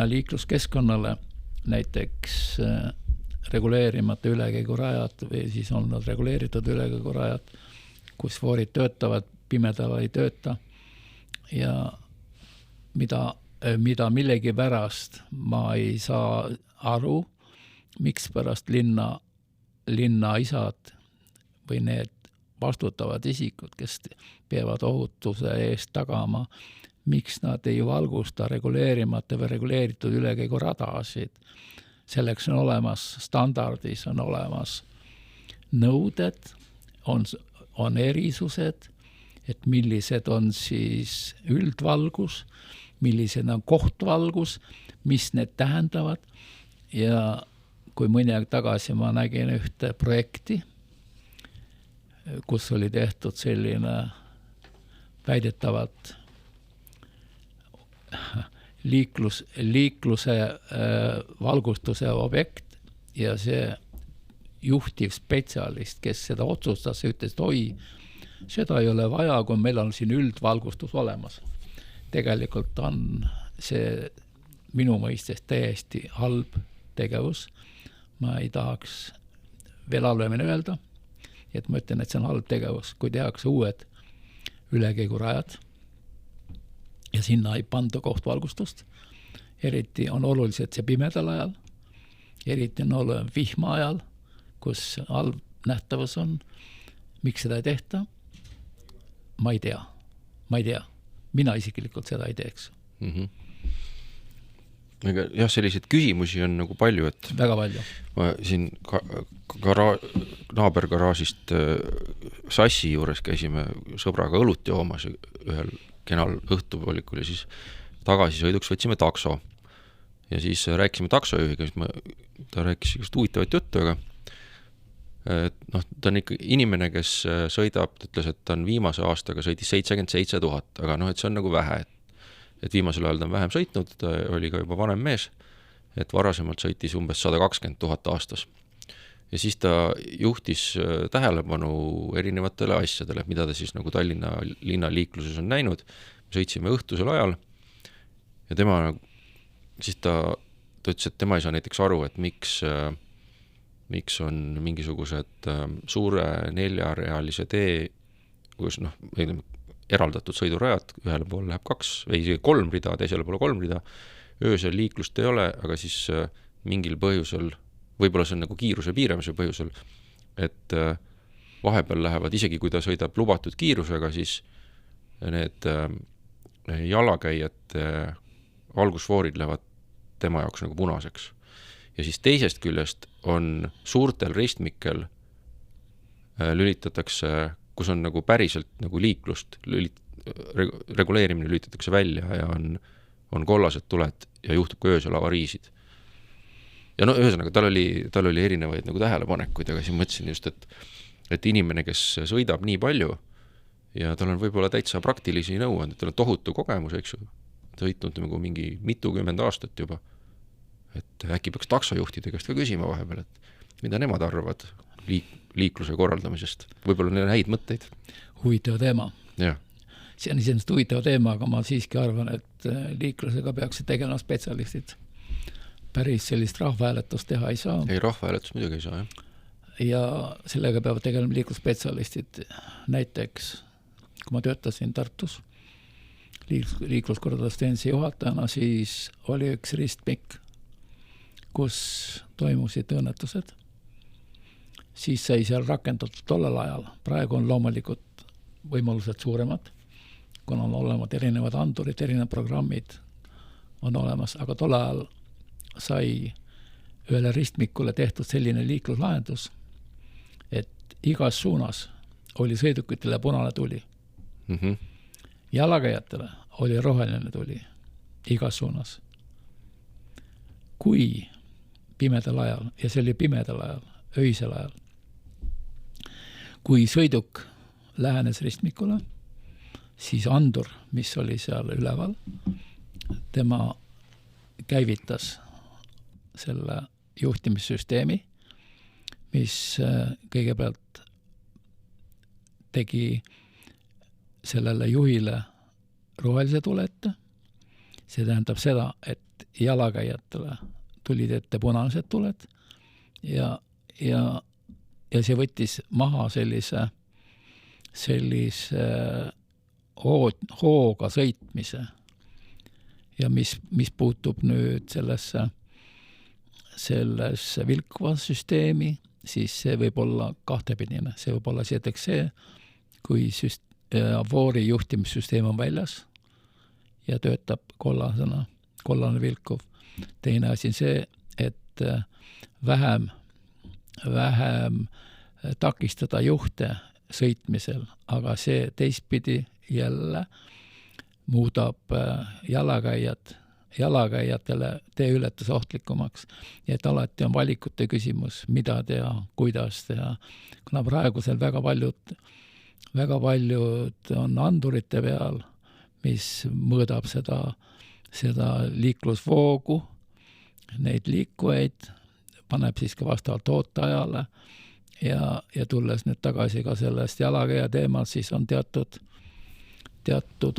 liikluskeskkonnale, näiteks reguleerimata ülekäigurajad või siis on nad reguleeritud ülekäigurajad, kus foorid töötavad, pimedal ei tööta ja mida millegi pärast ma ei saa aru, miks pärast linna isad või need vastutavad isikud, kes peavad ohutuse eest tagama, miks nad ei valgusta reguleerimata või reguleeritud ülekäiguradasid. Selleks on olemas standardis, on olemas nõuded, on erisused, et millised on siis üldvalgus, millised on kohtvalgus, mis need tähendavad. Ja kui mõni aeg tagasi ma nägin ühte projekti, kus oli tehtud selline väidetavalt liikluse valgustuse objekt ja see juhtiv spetsialist, kes seda otsustas, ütles, et seda ei ole vaja, kui meil on siin üldvalgustus olemas. Tegelikult on see minu mõistes täiesti halb tegevus. Ma ei tahaks veel halvemini öelda, et ma ütlen, et see on halb tegevus, kui tehakse uued ülekäigurajad ja sinna ei panda kohtvalgustust. Eriti on oluliselt see pimedal ajal, eriti on oluline vihma ajal, kus halb nähtavus on. Miks seda ei tehta? Ma ei tea. Mina isiklikult seda ei teeks. Jah, selliseid küsimusi on nagu palju, et väga palju. Ma siin naabergaraažist Sassi juures käisime sõbraga õlut joomas ühel kenal õhtupoolikul ja siis tagasisõiduks võtsime takso ja siis rääkisime taksojuhiga, ta rääkis just huvitavat juttu, aga ta on ikka inimene, kes sõidab, ta ütles, et ta on viimase aastaga sõidis 77 000, aga et see on nagu vähe, et viimasel ajal ta on vähem sõitnud, ta oli ka juba vanem mees, et varasemalt sõitis umbes 120 000 aastas. Ja siis ta juhtis tähelepanu erinevatele asjadele, mida ta siis nagu Tallinna linna liikluses on näinud. Sõitsime õhtusel ajal ja siis ta ütles, et tema ei saa näiteks aru, et miks on mingisugused suure 4-realise tee, kus eraldatud sõidurajad, ühele poole läheb 2 või 3 rida, teisele poole 3 rida, öösel liiklust ei ole, aga siis mingil põhjusel, võib-olla see on nagu kiiruse piiramise põhjusel, et vahepeal lähevad, isegi kui ta sõidab lubatud kiirusega, siis need jalakäijate valgusfoorid lähevad tema jaoks nagu punaseks. Ja siis teisest küljest on suurtel ristmikel lülitatakse kus on nagu päriselt nagu liiklust, reguleerimine lülitatakse välja ja on kollased tuled ja juhtub ka öösel avariisid. Ja no ühesõnaga, tal oli erinevaid nagu tähelepanekuid, aga siin mõtlesin just, et inimene, kes sõidab nii palju ja tal on võib-olla täitsa praktilisi nõuanded, tal on tohutu kogemus, eks ju, sõitnud nagu mingi mitukümmend aastat juba, et äkki peaks taksojuhtide käest ka küsima vahepeal, et mida nemad arvavad liikluse korraldamisest. Võib-olla neil on häid mõtteid. Huvitav teema. Jah. See on iseenesest huvitav teema, aga ma siiski arvan, et liiklusega peaksid tegelema spetsialistid. Päris sellist rahvahääletust teha ei saa. Ei, rahvahääletust muidugi ei saa, jah. Ja sellega peavad tegelema liiklusspetsialistid. Näiteks, kui ma töötasin Tartus liikluskorraldusteenuse juhatajana, siis oli üks ristmik, kus toimusid õnnetused. Siis sai seal rakendatud tollel ajal. Praegu on loomulikult võimalused suuremad, kuna on olemas erinevad andurid, erinevad programmid on olemas, aga tol ajal sai ühele ristmikule tehtud selline liikluslahendus, et igas suunas oli sõidukitele punane tuli. Jalakäijatele oli roheline tuli igas suunas. Kui pimedal ajal, ja see oli pimedal ajal, öisel ajal, kui sõiduk lähenes ristmikule, siis andur, mis oli seal üleval, tema käivitas selle juhtimissüsteemi, mis kõigepealt tegi sellele juhile rohelise tule ette. See tähendab seda, et jalakäijatele tulid ette punased tuled ja see võttis maha sellise hooga sõitmise. Ja mis puutub nüüd sellesse vilkuva süsteemi, siis see võib olla kahtepidine. See võib olla näiteks see, kui avoori juhtimissüsteem on väljas ja töötab kollane vilkuv. Teine asi on see, et vähem takistada juhte sõitmisel, aga see teistpidi jälle muudab jalakäijatele teeületuse ohtlikumaks. Ja et alati on valikute küsimus, mida teha, kuidas teha. Kuna praegusel väga paljud on andurite peal, mis mõõdab seda liiklusvoogu, neid liikujaid, paneb siis ka vastavalt ooteajale ja tulles nüüd tagasi ka sellest jalakäija teemal, siis on teatud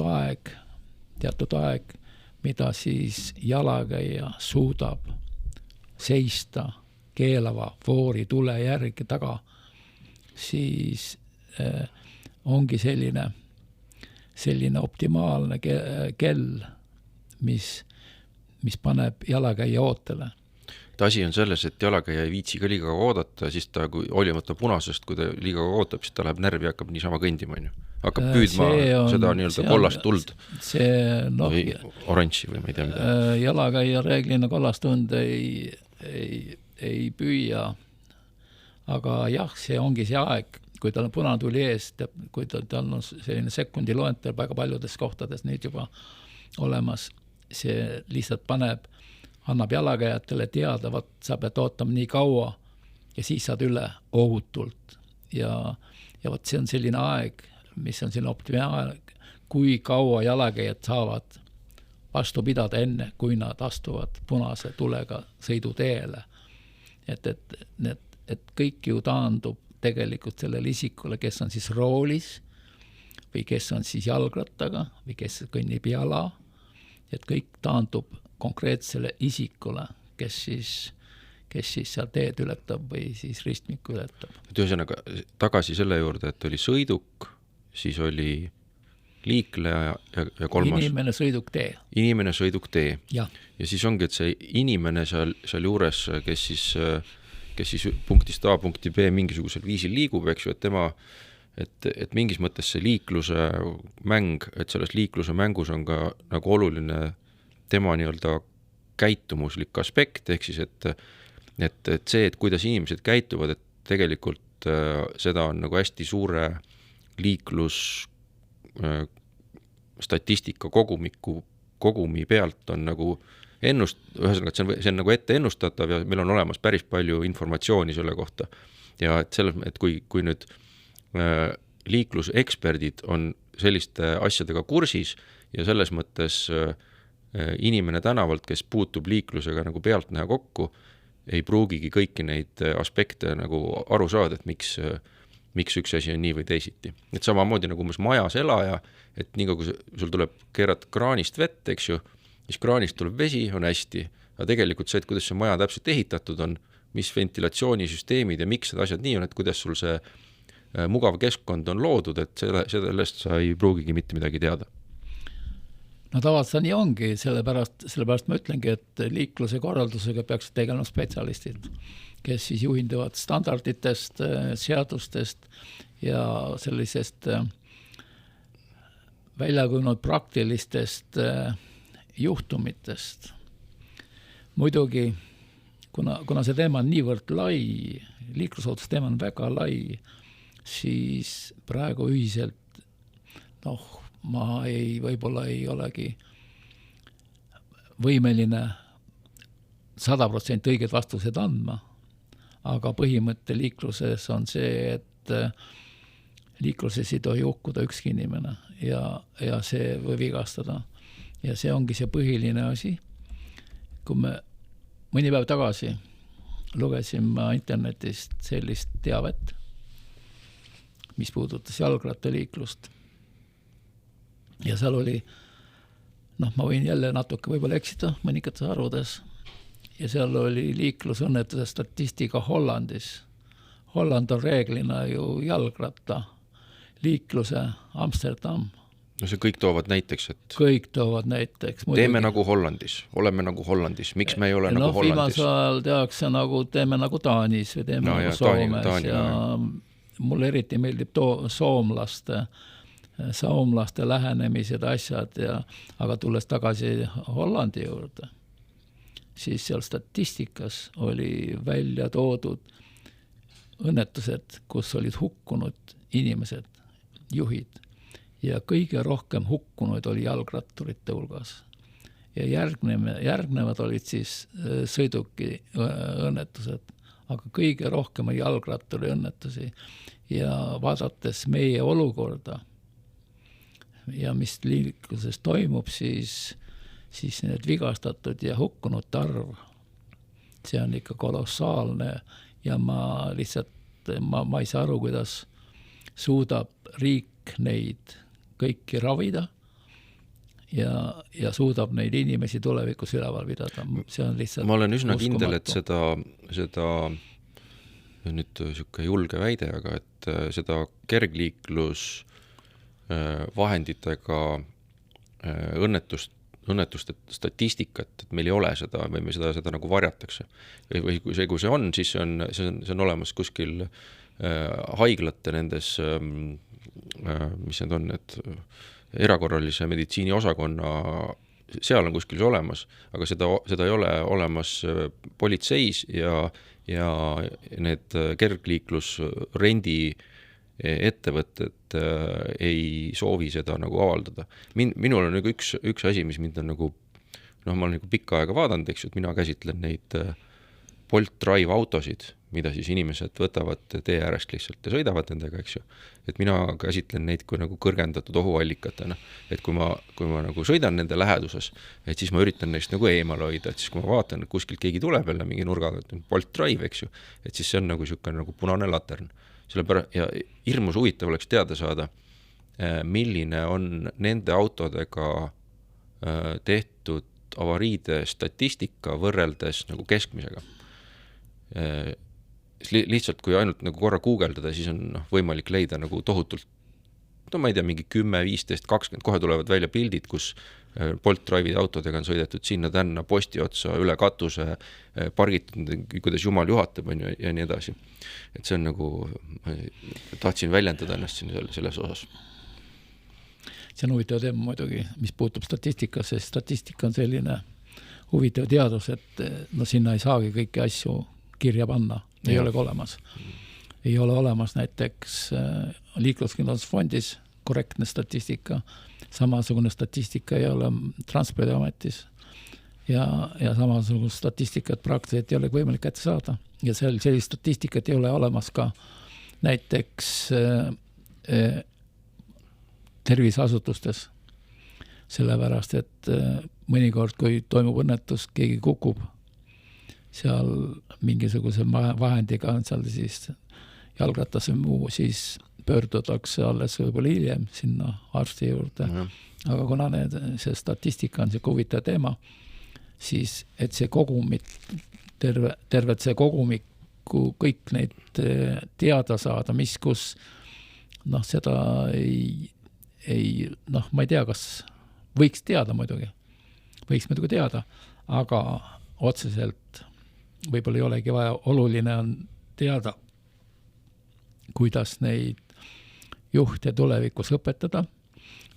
aeg, mida siis jalakäija suudab seista keelava voori tule järgi taga, siis ongi selline optimaalne kell, mis paneb jalakäija ootele. Asi on selles, et jalakäija ei viitsi ka liiga oodata, siis ta, kui olimata punasest, kui ta liiga ootab, siis ta läheb närvi ja hakkab niisama kõndima. Hakkab püüdma seda nii-öelda kollast tuld või oranži või ma ei tea mida. Jalakäija reeglina kollast tund ei püüa, aga jah, see ongi see aeg, kui tal on punane tuli ees, kui tal on selline sekundi loentel väga paljudes kohtades nüüd juba olemas, see lihtsalt annab jalakäijatele teada, sa pead ootama nii kaua ja siis saad üle ohutult. Ja see on selline aeg, mis on selline optimaalne, kui kaua jalakäijad saavad vastu pidada enne, kui nad astuvad punase tulega sõiduteele. Et kõik ju taandub tegelikult sellele isikule, kes on siis roolis või kes on siis jalgrattaga või kes kõnnib jala. Et kõik taandub konkreetsele isikule, kes siis seal teed ületab või siis ristmikku ületab. Ühesõnaga tagasi selle juurde, et oli sõiduk, siis oli liikleja ja kolmas. Inimene sõiduk tee. Ja siis ongi, et see inimene seal juures, kes siis punktist A punkti B mingisugusel viisil liigub, eks ju, et tema, et mingis mõttes see liikluse mäng, et selles liikluse mängus on ka nagu oluline tema nii-öelda käitumuslik aspekt, ehk siis, et see, et kuidas inimesed käituvad, et tegelikult seda on nagu hästi suure liiklus statistika kogumi pealt on nagu ühesõnaga, et see on nagu ette ennustatav ja meil on olemas päris palju informatsiooni selle kohta. Ja et kui nüüd liikluseksperdid on selliste asjadega kursis ja selles mõttes inimene tänavalt, kes puutub liiklusega nagu pealtnäha kokku, ei pruugigi kõiki neid aspekte nagu aru saada, et miks üks asi on nii või teisiti. Et samamoodi nagu majas elaja, et nii kui sul tuleb keerata kraanist vett, eks ju, siis kraanist tuleb vesi, on hästi, aga tegelikult see, et kuidas see maja täpselt ehitatud on, mis ventilatsioonisüsteemid ja miks need asjad nii on, et kuidas sul see mugav keskkond on loodud, et sellest sa ei pruugigi mitte midagi teada. No tavaliselt nii ongi, sellepärast ma ütlengi, et liikluse korraldusega peaks tegelema spetsialistid, kes siis juhinduvad standarditest, seadustest ja sellisest väljakujunud praktilistest juhtumitest. Muidugi, kuna see teema on niivõrd lai, liiklusohutus teema on väga lai, siis praegu ühiselt, ma võib-olla ei olegi võimeline 100% õiged vastused andma, aga põhimõtte liikluses on see, et liikluses ei tohi hukkuda ükski inimene ja see võib vigastada. Ja see ongi see põhiline asi. Kui me mõni päev tagasi lugesin ma internetist sellist teavet, mis puudutas jalgrattaliiklust. Ja seal oli, ma võin jälle natuke võib-olla eksida mõningates arvudes, ja seal oli liiklusõnnetuse statistika Hollandis. Holland on reeglina ju jalgratta liikluse Amsterdam. No see kõik toovad näiteks, et kõik toovad näiteks. Teeme nagu Hollandis, oleme nagu Hollandis, miks me ei ole nagu Hollandis? Viimasel ajal tehakse teeme nagu Taanis või teeme nagu Soomes Taani, ja mulle eriti meeldib soomlaste lähenemised asjad, aga tulles tagasi Hollandi juurde, siis seal statistikas oli välja toodud õnnetused, kus olid hukkunud inimesed, juhid, ja kõige rohkem hukkunud oli jalgratturite hulgas. Ja järgnevad olid siis sõiduki õnnetused, aga kõige rohkem oli jalgratturi õnnetusi. Ja vaadates meie olukorda ja mis liikluses toimub, siis need vigastatud ja hukkunud arv, see on ikka kolossaalne ja ma ei saa aru, kuidas suudab riik neid kõiki ravida ja suudab neid inimesi tulevikus üleval pidada. See on lihtsalt ma olen üsna kindel, et seda nüüd siuke julge väide, aga et seda kergliiklus vahenditega õnnetuste statistikat, et meil ei ole seda või me seda nagu varjatakse. Või kui see on, siis see on olemas kuskil haiglate nendes, mis need on, et erakorralise meditsiini osakonna, seal on kuskil see olemas, aga seda ei ole olemas politseis ja need kergliiklusrendi ettevõtted ei soovi seda nagu avaldada. Minul on nagu üks asi, mis mind on nagu, ma olen nagu pikka aega vaadanud, eks, et mina käsitlen neid Bolt Drive autosid, mida siis inimesed võtavad tee äärest lihtsalt ja sõidavad nendega, eks ju. Et mina käsitlen neid kui nagu kõrgendatud ohuallikatena. Et kui ma nagu sõidan nende läheduses, et siis ma üritan neist nagu eemal hoida, et siis kui ma vaatan, et kuskilt keegi tuleb jälle mingi nurgaga, et Bolt Drive, eks ju, et siis see on nagu siuke nagu punane latern. Ja hirmus huvitav oleks teada saada, milline on nende autodega tehtud avariide statistika võrreldes nagu keskmisega. Lihtsalt kui ainult nagu korra guugeldada, siis on võimalik leida nagu tohutult, ma ei tea, mingi 10, 15, 20, kohe tulevad välja pildid, kus Bolt Drive'ide autodega on sõidetud sinna tänna posti otsa, üle katuse, pargitud, kuidas jumal juhatab ja nii edasi. Et see on nagu, tahtsin väljendada ennast selles osas. See on huvitav teema muidugi, mis puutub statistikasse. Statistika on selline huvitav teadus, et sinna ei saagi kõiki asju kirja panna, ei olegi olemas. ei ole olemas näiteks liikluskindlustusfondis korrektne statistika, samasugune statistika ei ole Transpordiametis ja samasugust statistikat praktiliselt ei ole võimalik kätte saada. Ja sellist statistikat ei ole olemas ka näiteks terviseasutustes. Sellepärast, et mõnikord, kui toimub õnnetus, keegi kukub seal mingisuguse vahendiga, seal siis jalgratas või muu, siis pöördutakse alles võib-olla hiljem sinna arsti juurde. Aga kuna see statistika on see huvitav teema, siis et see kogumik, tervet see kogumikku, kõik neid teada saada, mis kus, seda ei, ma ei tea, kas võiks teada muidugi. Võiks muidugi teada, aga otseselt võib-olla ei olegi vaja. Oluline on teada, kuidas neid juhte tulevikus õpetada,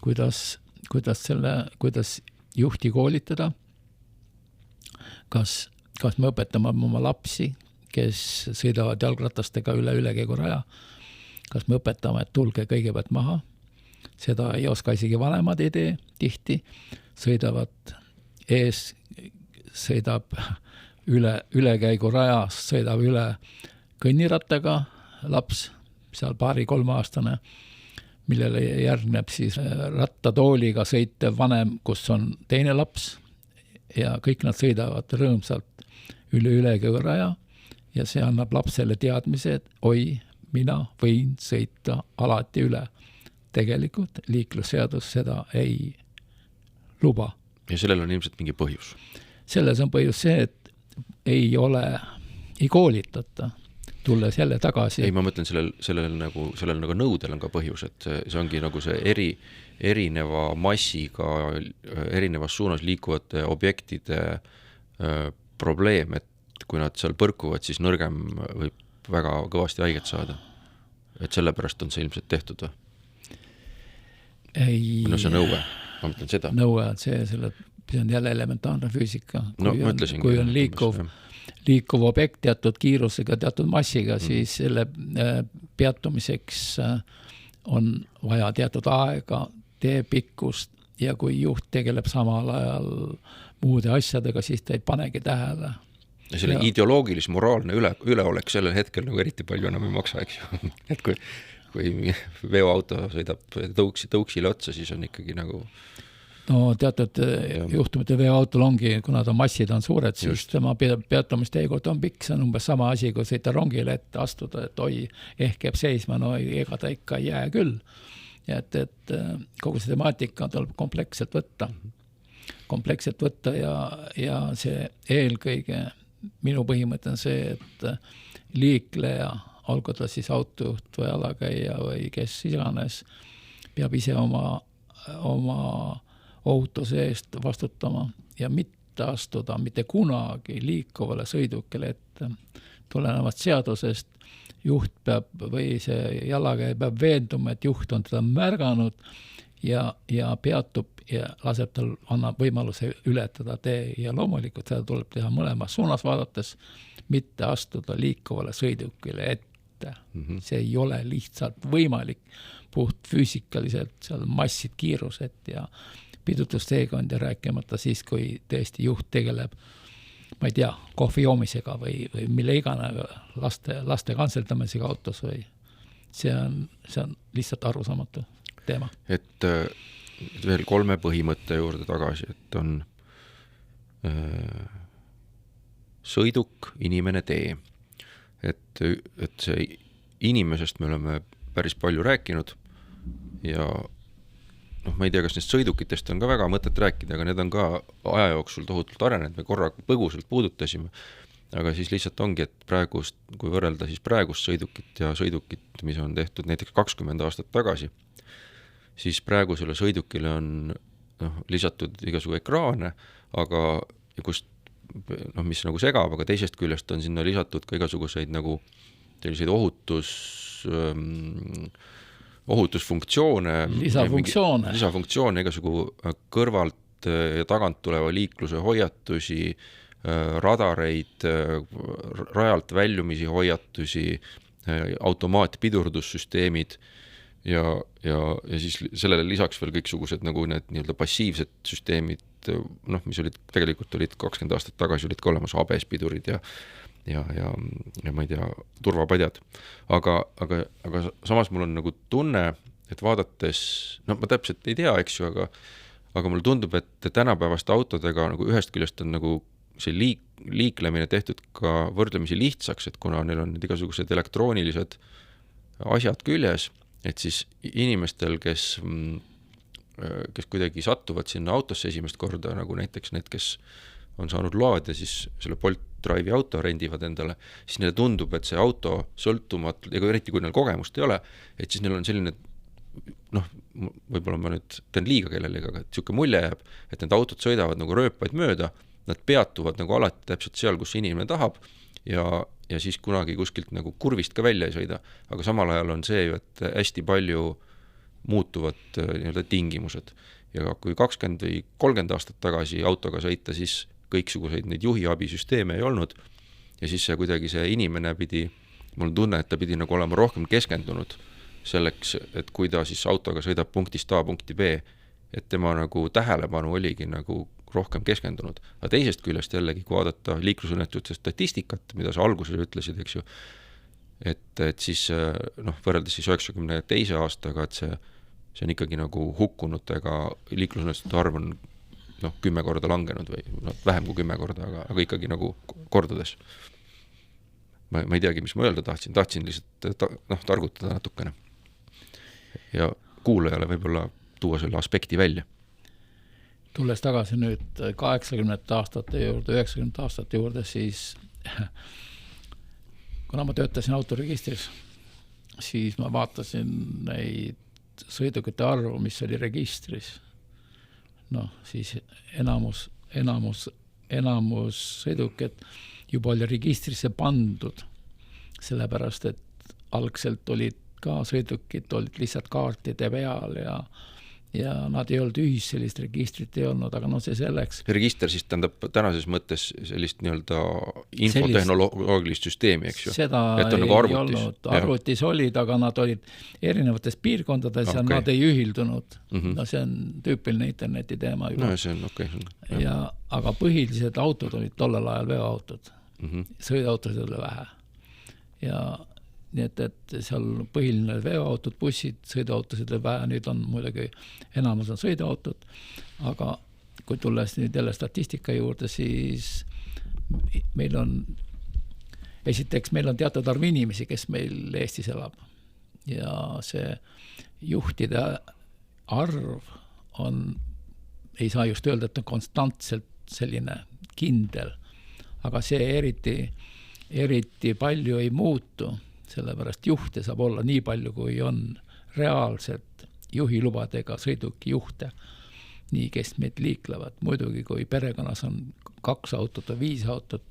kuidas juhti koolitada, kas me õpetame oma lapsi, kes sõidavad jalgratastega üle käiguraja, kas me õpetame, et tulge kõigepealt maha, seda ei oska isegi vanemad ei tee, tihti sõidavad ees, sõidab üle käigurajas, sõidab üle kõnnirattaga laps, seal 2-3 aastane, millele järgneb siis rattatooliga sõitev vanem, kus on teine laps ja kõik nad sõidavad rõõmsalt üle käiguraja ja see annab lapsele teadmise, et oi, mina võin sõita alati üle. Tegelikult liiklusseadus seda ei luba. Ja sellel on ilmselt mingi põhjus? Selles on põhjus see, et ei koolitata, tulles jälle tagasi. Ei, ma mõtlen sellel nagu nõudel on ka põhjus, et see ongi nagu see erineva massiga, erinevas suunas liikuvate objektide probleem, et kui nad seal põrkuvad, siis nõrgem võib väga kõvasti haiget saada. Et sellepärast on see ilmselt tehtud või? Ei. See nõue, ma mõtlen seda. Nõue on see on jälle elementaarne füüsika. Kui on liikuv objekt teatud kiirusega, teatud massiga, siis selle peatumiseks on vaja teatud aega, teepikkust ja kui juht tegeleb samal ajal muude asjadega, siis ta ei panegi tähele. Ja selle ideoloogilis-moraalne üleolek sellel hetkel nagu eriti palju enam ei maksa, eks ju. Et kui veoauto sõidab tõuksile otsa, siis on ikkagi nagu... No teatud juhtumite veoautol ongi, kuna ta massid on suured, siis tema peatumisteekord on pikk, see on umbes sama asi, kui sõita rongile, et astuda, et oi, ehk jääb seisma, no ega ta ikka ei jää küll. Ja et kogu see temaatika tuleb kompleksselt võtta ja see eelkõige minu põhimõte on see, et liikleja, olgu ta siis autojuht või alakäija või kes iganes, peab ise oma ohutuse eest vastutama ja mitte astuda mitte kunagi liikuvale sõidukile, et tulenevalt seadusest juht peab või see jalakäija peab veenduma, et juht on teda märganud ja peatub ja laseb tal, annab võimaluse ületada tee ja loomulikult seda tuleb teha mõlemas suunas vaadates, mitte astuda liikuvale sõidukile ette. See ei ole lihtsalt võimalik puht füüsikaliselt, seal massid, kiirused ja pidutusteekond ja rääkimata siis, kui tõesti juht tegeleb, ma ei tea, kohvi joomisega või mille igane laste kantseldamisega autos või see on lihtsalt arusaamatu teema. Et veel 3 põhimõtte juurde tagasi, et on sõiduk, inimene, tee. Et see inimesest me oleme päris palju rääkinud ja ma ei tea, kas neist sõidukitest on ka väga mõtet rääkida, aga need on ka aja jooksul tohutult arenenud, me korra põgusalt puudutasime, aga siis lihtsalt ongi, et praegust, kui võrrelda siis praegust sõidukit ja sõidukit, mis on tehtud näiteks 20 aastat tagasi, siis praegusele sõidukile on lisatud igasugu ekraane, aga kust, mis nagu segab, aga teisest küljest on sinna lisatud ka igasuguseid nagu selliseid ohutusfunktsioone, lisafunktsioone, igasugu kõrvalt ja tagant tuleva liikluse hoiatusi, radareid, rajalt väljumisi hoiatusi, automaatpidurdussüsteemid ja siis sellele lisaks veel kõiksugused nagu need nii-öelda passiivsed süsteemid, noh, mis tegelikult olid 20 aastat tagasi olid ka olemas ABS-pidurid ja ma ei tea, turvapadjad. Aga samas mul on nagu tunne, et vaadates, no ma täpselt ei tea, eks ju, aga mulle tundub, et tänapäevaste autodega nagu ühest küljest on nagu see liiklemine tehtud ka võrdlemisi lihtsaks, et kuna neil on need igasugused elektroonilised asjad küljes, et siis inimestel, kes kuidagi sattuvad sinna autosse esimest korda, nagu näiteks need, kes on saanud load ja siis selle Bolt Drive'i auto rendivad endale, siis neile tundub, et see auto sõltumatult, ega eriti kui neil kogemust ei ole, et siis neil on selline, noh, võib-olla ma nüüd teen liiga kellelegi, aga et siuke mulje jääb, et need autod sõidavad nagu rööpaid mööda, nad peatuvad nagu alati täpselt seal, kus inimene tahab ja siis kunagi kuskilt nagu kurvist ka välja ei sõida, aga samal ajal on see ju, et hästi palju muutuvad nii-öelda tingimused ja kui 20 või 30 aastat tagasi autoga sõita, siis kõiksuguseid neid juhiabisüsteeme ei olnud ja siis see kuidagi see inimene pidi, mul on tunne, et ta pidi nagu olema rohkem keskendunud selleks, et kui ta siis autoga sõidab punktist A punkti B, et tema nagu tähelepanu oligi nagu rohkem keskendunud. Aga teisest küljest jällegi, kui vaadata liiklusõnnetuse statistikat, mida sa alguses ütlesid, eks ju, et siis noh, võrreldes siis 92. aastaga, et see on ikkagi nagu hukkunutega liiklusõnnetuste arv on 10 korda langenud või vähem kui 10 korda, aga ikkagi nagu kordades. Ma ei teagi, mis ma öelda tahtsin lihtsalt targutada natukene ja kuulajale võib-olla tuua selle aspekti välja. Tulles tagasi nüüd 80 aastate juurde, 90 aastate juurde, siis kuna ma töötasin autoregistris, siis ma vaatasin neid sõidukite arvu, mis oli registris. Siis enamus sõidukid juba oli registrisse pandud, sellepärast, et algselt olid ka sõidukid, olid lihtsalt kaartide peal ja nad ei olnud ühis, sellist registrit ei olnud, aga see selleks. Register siis tähendab tänases mõttes sellist nii-öelda infotehnoloogilist süsteemi, eks ju? Seda ei nagu olnud. Arvutis olid, aga nad olid erinevates piirkondades ja nad ei ühildunud. See on tüüpiline interneti teema juba. See on okei. Aga põhilised autod olid tollel ajal veoautod. Sõiduautosid oli vähe. Ja nii et seal põhiline veoautod, bussid, sõiduautosid oli vähe, nüüd on muidugi enamus on sõiduautod, aga kui tulles nüüd jälle statistika juurde, siis meil on teatud arv inimesi, kes meil Eestis elab ja see juhtide arv ei saa just öelda, et on konstantselt selline kindel, aga see eriti palju ei muutu, sellepärast juhte saab olla nii palju, kui on reaalselt juhilubadega sõiduki juhte, nii kes meid liiklevad. Muidugi, kui perekonnas on 2 autot või 5 autot,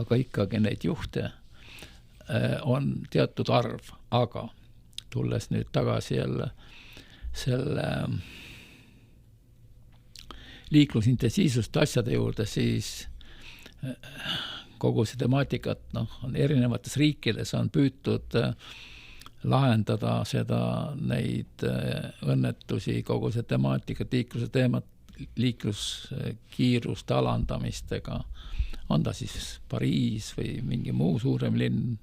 aga ikkagi neid juhte on teatud arv, aga tulles nüüd tagasi jälle selle liiklusintensiivsuste asjade juurde, siis kogu see temaatikat, on erinevates riikides on püütud lahendada neid õnnetusi, kogu see temaatikat, liikluskiiruste alandamistega, on ta siis Pariis või mingi muu suurem linn,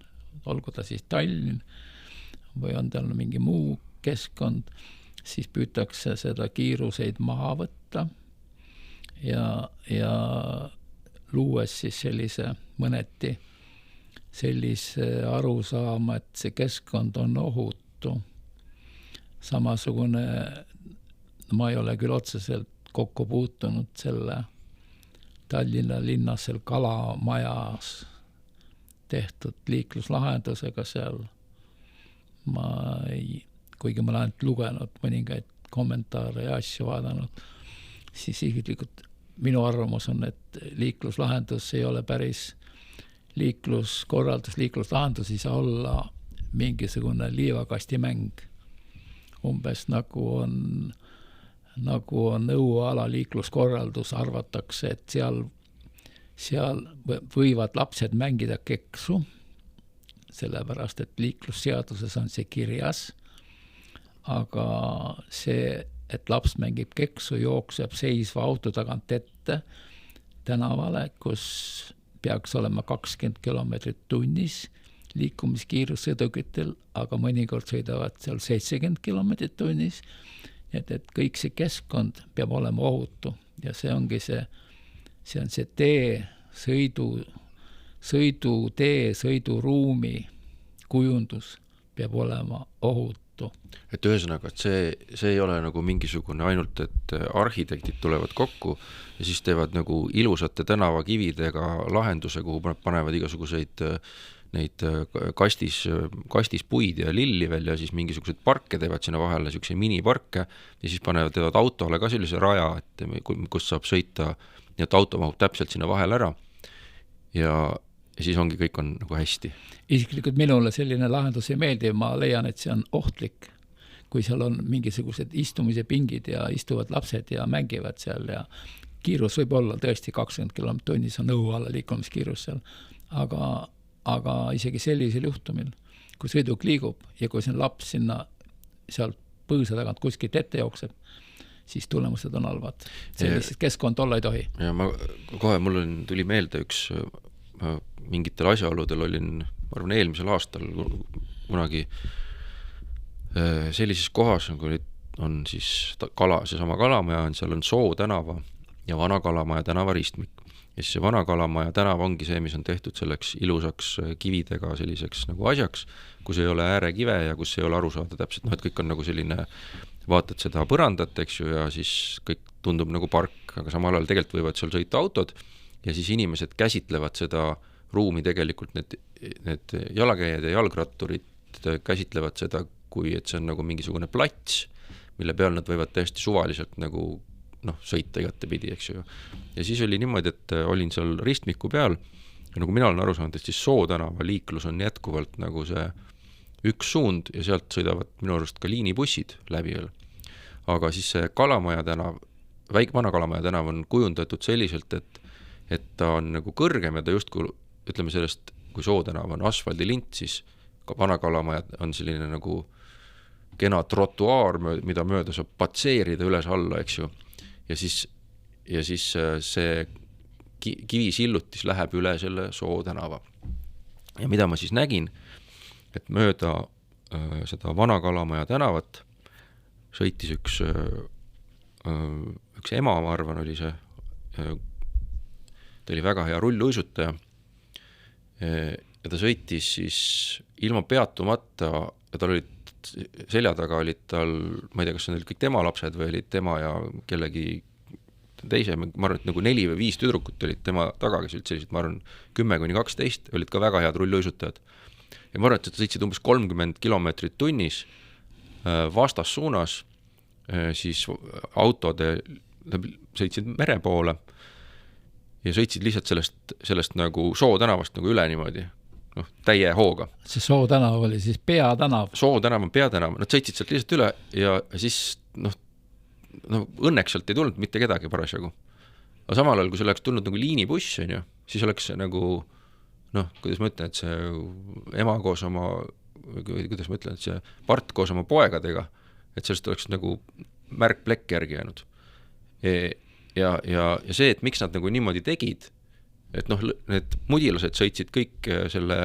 olgu ta siis Tallinn või on tal mingi muu keskkond, siis püütakse seda kiiruseid maha võtta ja luues siis mõneti sellise arusaama, et see keskkond on ohutu. Samasugune, ma ei ole küll otseselt kokku puutunud selle Tallinna linnas seal Kalamajas tehtud liikluslahendusega seal. Kuigi ma olen lugenud mõningaid kommentaare ja asju vaadanud, siis isiklikult minu arvamus on, et liikluslahendus ei ole päris liikluskorraldus, liikluslahendus ei saa olla mingisugune liivakastimäng. Umbes nagu on õueala liikluskorraldus, arvatakse, et seal võivad lapsed mängida keksu, sellepärast et liiklusseaduses on see kirjas, aga see, et laps mängib keksu, jookseb seisva auto tagant ette tänavale, kus peaks olema 20 kilomeetrit tunnis liikumiskiirus sõidukitel, aga mõnikord sõidavad seal 70 kilomeetrit tunnis, et kõik see keskkond peab olema ohutu ja see ongi see on see tee, sõidutee, sõiduruumi kujundus peab olema ohutu. Et ühesõnaga, et see ei ole nagu mingisugune ainult, et arhitektid tulevad kokku ja siis teevad nagu ilusate tänavakividega lahenduse, kuhu panevad igasuguseid neid kastis puid ja lilli veel ja siis mingisugused parke teevad sinna vahele, siukse miniparke ja siis teevad autole ka sellise raja, et kus saab sõita, nii et auto mahub täpselt sinna vahele ära ja siis ongi, kõik on nagu hästi. Isiklikult minule selline lahendus ei meeldi, ma leian, et see on ohtlik, kui seal on mingisugused istumise pingid ja istuvad lapsed ja mängivad seal ja kiirus võib olla tõesti 20 km tunnis on õhu alla liikumiskiirus seal, aga isegi sellisel juhtumil, kui sõiduk liigub ja kui see laps sinna sealt põõsa tagant kuskilt ette jookseb, siis tulemused on halvad. Sellised keskkond olla ei tohi. Ja mul tuli meelde üks mingitel asjaoludel olin, ma arvan, eelmisel aastal kunagi sellises kohas, on siis seesama Kalamaja, seal on Soo tänava ja Vana Kalamaja tänava ristmik. Ja siis see Vana Kalamaja tänav ongi see, mis on tehtud selleks ilusaks kividega selliseks nagu asjaks, kus ei ole äärekive ja kus ei ole aru saada täpselt, et kõik on nagu selline, vaatad seda põrandat, eks ju, ja siis kõik tundub nagu park, aga samal ajal tegelikult võivad seal sõita autod ja siis inimesed käsitlevad seda ruumi tegelikult, need jalakäijad ja jalgratturid käsitlevad seda, kui et see on nagu mingisugune plats, mille peal nad võivad täiesti suvaliselt nagu sõita igatepidi, eks ju. Ja siis oli niimoodi, et olin seal ristmiku peal ja nagu mina olen aru saanud, et siis Soo tänava liiklus on jätkuvalt nagu see üks suund ja sealt sõidavad minu arust ka liinibussid läbi veel. Aga siis see Kalamaja tänav, Vana Kalamaja tänav on kujundatud selliselt, et ta on nagu kõrgem ja ta justkui, ütleme sellest, kui Soo tänav on asfaldilint, siis ka Vana Kalamaja on selline nagu kena trotuaar, mida mööda saab patseerida üles alla, eks ju. Ja siis see kivisillutis läheb üle selle Soo tänava. Ja mida ma siis nägin, et mööda seda Vana Kalamaja tänavat sõitis üks ema, ma arvan, oli see, ta oli väga hea rulluisutaja ja ta sõitis siis ilma peatumata ja tal olid selja taga olid tal, ma ei tea, kas need olid kõik tema lapsed või olid tema ja kellegi teise, ma arvan, et nagu 4 või 5 tüdrukut olid tema taga, kes olid sellised, ma arvan, 10–12, olid ka väga head rulluisutajad. Ja ma arvan, et ta sõitsid umbes 30 kilomeetrit tunnis vastassuunas, siis autode sõitsid mere poole ja sõitsid lihtsalt sellest nagu Soo tänavast nagu üle niimoodi. Täie hooga. See Soo tänav oli siis peatänav. Soo tänav on peatänav. Nad sõitsid sealt lihtsalt üle ja siis õnneks sealt ei tulnud mitte kedagi parasjagu. Aga samal ajal, kui see oleks tulnud nagu liinibuss, siis oleks see nagu, kuidas ma ütlen, et see ema koos oma, kuidas ma ütlen, et see part koos oma poegadega, et sellest oleks nagu märk plekk järgi jäänud. Ja see, et miks nad nagu niimoodi tegid, et need mudilased sõitsid kõik selle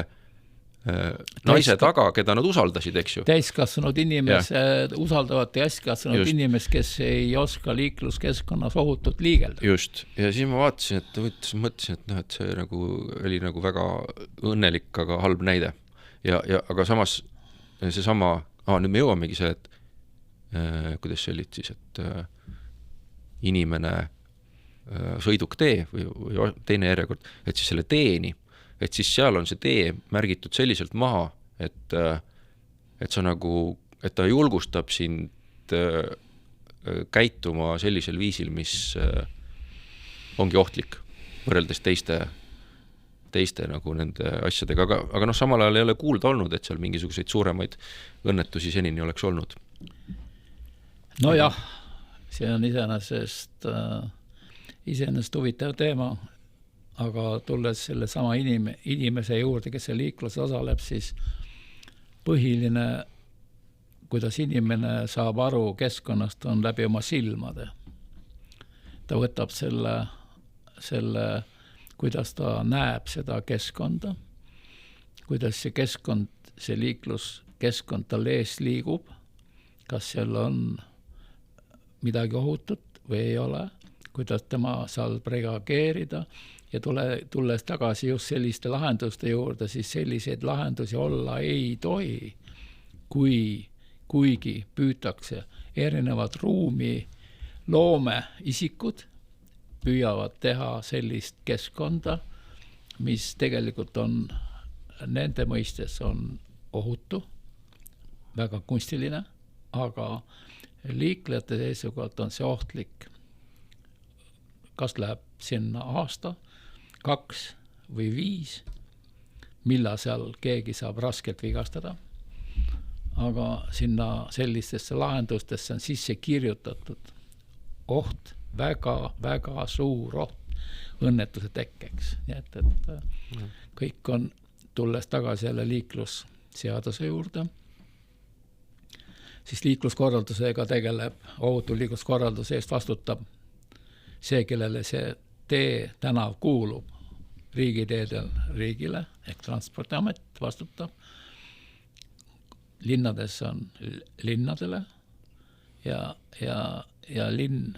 naise taga, keda nad usaldasid, eks ju. Täiskasvanud inimesed usaldavad täiskasvanud inimest, kes ei oska liikluskeskkonnas ohutult liigelda. Just, ja siis ma vaatasin, et mõtlesin, et see nagu oli nagu väga õnnelik, aga halb näide. Aga samas seesama, nüüd me jõuamegi see, et kuidas see olid siis, et inimene sõiduk tee või teine järjekord, et siis selle teeni, et siis seal on see tee märgitud selliselt maha, et sa nagu, et ta julgustab sind käituma sellisel viisil, mis ongi ohtlik võrreldes teiste nagu nende asjadega, aga samal ajal ei ole kuulda olnud, et seal mingisuguseid suuremaid õnnetusi senini oleks olnud. No jah, see on iseenesest huvitav teema aga tulles selle sama inimese juurde, kes see liiklus osaleb, siis põhiline, kuidas inimene saab aru keskkonnast, on läbi oma silmade. Ta võtab selle, kuidas ta näeb seda keskkonda, kuidas see keskkond, see liikluskeskkond tal ees liigub, kas seal on midagi ohutut või ei ole, kuidas tema saab reageerida ja tulles tagasi just selliste lahenduste juurde, siis selliseid lahendusi olla ei tohi, kuigi püütakse erinevad ruumi loome isikud püüavad teha sellist keskkonda, mis tegelikult on nende mõistes on ohutu, väga kunstiline, aga liiklejate seisukohalt on see ohtlik. Kas läheb sinna aasta, 2 või 5, millal seal keegi saab raskelt vigastada. Aga sinna sellistesse lahendustesse on sisse kirjutatud oht, väga suur oht õnnetuse tekkeks. Nii et kõik on, tulles tagasi jälle liiklusseaduse juurde, siis liikluskorraldusega tegeleb, ohutu liikluskorralduse eest vastutab see, kellele see tee, tänav kuulub riigiteedel riigile, ehk Transpordiamet vastutab. Linnades on linnadele ja linn,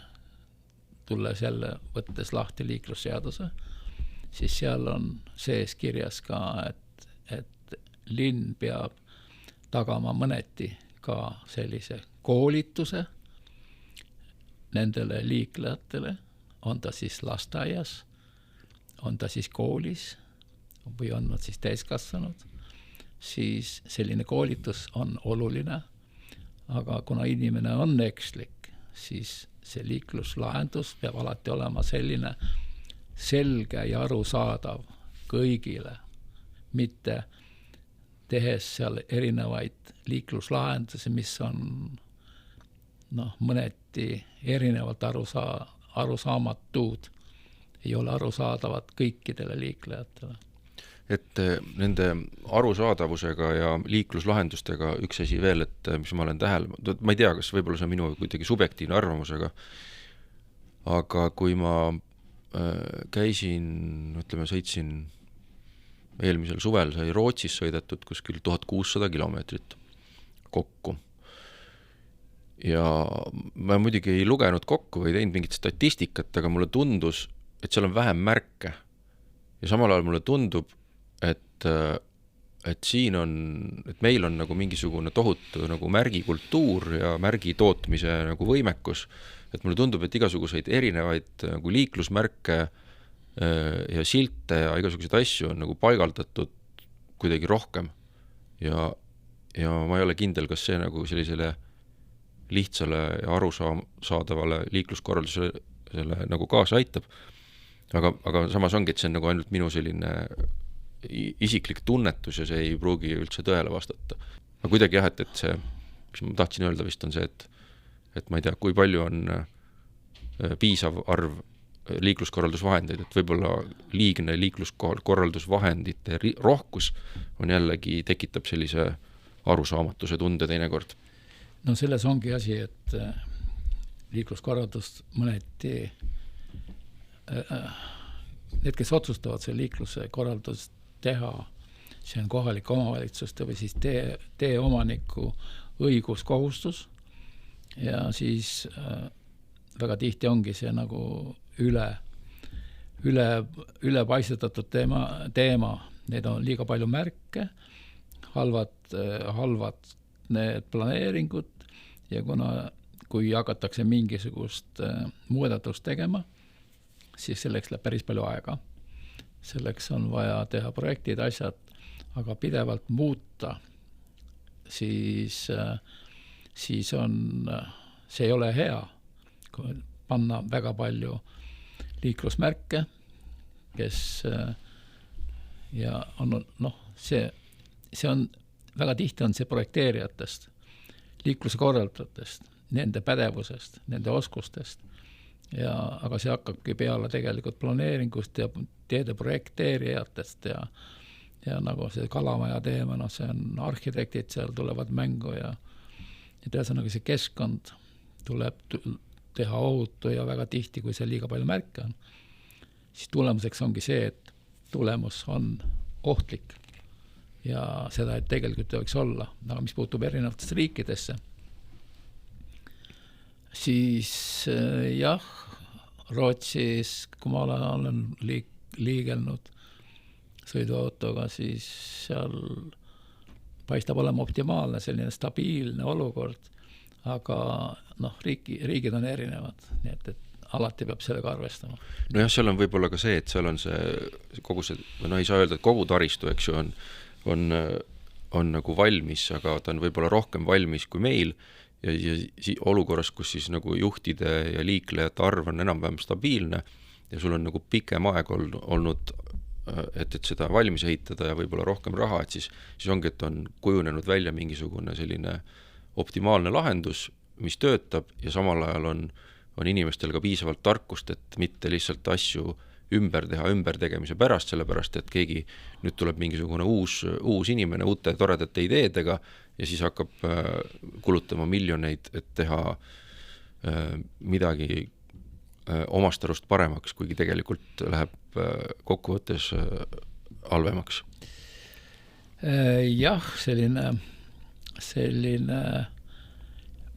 tulles jälle võttes lahti liiklusseaduse, siis seal on sees kirjas ka, et linn peab tagama mõneti ka sellise koolituse nendele liiklejatele, on ta siis lasteaias, on ta siis koolis või on nad siis täiskasvanud, siis selline koolitus on oluline, aga kuna inimene on ekslik, siis see liikluslahendus peab alati olema selline selge ja arusaadav kõigile, mitte tehes seal erinevaid liikluslahendusi, mis on mõneti erinevalt arusaamatud, ei ole arusaadavad kõikidele liiklejatele. Et nende arusaadavusega ja liikluslahendustega üks asi veel, et mis ma olen tähele, ma ei tea, kas võib-olla see on minu kuidagi subjektiivne arvamusega, aga kui ma sõitsin eelmisel suvel, sai Rootsis sõidetud kuskil 1600 kilomeetrit kokku. Ja ma muidugi ei lugenud kokku või teinud mingit statistikat, aga mulle tundus, et seal on vähem märke. Ja samal ajal mulle tundub, et siin on, et meil on nagu mingisugune tohutu nagu märgikultuur ja märgi tootmise nagu võimekus, et mulle tundub, et igasuguseid erinevaid nagu liiklusmärke ja silte ja igasuguseid asju on nagu paigaldatud kuidagi rohkem ja ma ei ole kindel, kas see nagu sellisele lihtsale ja arusaadavale liikluskorraldusele nagu kaasa aitab, aga samas ongi, et see on nagu ainult minu selline isiklik tunnetus ja see ei pruugi üldse tõele vastata. Aga kuidagi jah, et see, mis ma tahtsin öelda vist on see, et ma ei tea, kui palju on piisav arv liikluskorraldusvahendeid, et võib-olla liigne liikluskorraldusvahendite rohkus on jällegi tekitab sellise arusaamatuse tunde teinekord. No selles ongi asi, et liikluskorraldust mõneti need, kes otsustavad see liikluse korraldust teha, see on kohalike omavalitsuste või siis tee omaniku õiguskohustus ja siis väga tihti ongi see nagu üle paistetatud teema, need on liiga palju märke, halvad need planeeringud ja kui hakatakse mingisugust muudatust tegema, siis selleks läheb päris palju aega. Selleks on vaja teha projektid, asjad, aga pidevalt muuta, siis on, see ei ole hea, kui panna väga palju liiklusmärke, kes ja on, see on, väga tihti on see projekteerijatest, liikluse korraldajatest, nende pädevusest, nende oskustest aga see hakkabki peale tegelikult planeeringust ja teede projekteerijatest ja nagu see Kalamaja teema, no see on arhitektid, seal tulevad mängu ja ühesõnaga see keskkond tuleb teha ohutu ja väga tihti, kui see liiga palju märke on, siis tulemuseks ongi see, et tulemus on ohtlik ja seda, et tegelikult ei võiks olla, aga mis puutub erinevatesse riikidesse, siis jah, Rootsis, kui ma olen liigelnud sõiduautoga, siis seal paistab olema optimaalne, selline stabiilne olukord, aga noh, riigid on erinevad, nii et alati peab sellega arvestama. Nojah, seal on võib-olla ka see, et seal on kogu see, no ei saa öelda, et kogu taristu, eks ju, on nagu valmis, aga ta on võib-olla rohkem valmis kui meil ja olukorras, kus siis nagu juhtide ja liiklejate arv on enam-vähem stabiilne ja sul on nagu pikem aeg olnud, et seda valmis ehitada ja võib-olla rohkem raha, et siis ongi, et on kujunenud välja mingisugune selline optimaalne lahendus, mis töötab ja samal ajal on inimestel ka piisavalt tarkust, et mitte lihtsalt asju ümber teha ümbertegemise pärast, sellepärast, et keegi nüüd tuleb mingisugune uus inimene uute toredate ideedega ja siis hakkab kulutama miljoneid, et teha midagi omast arust paremaks, kuigi tegelikult läheb kokkuvõttes halvemaks. Jah, selline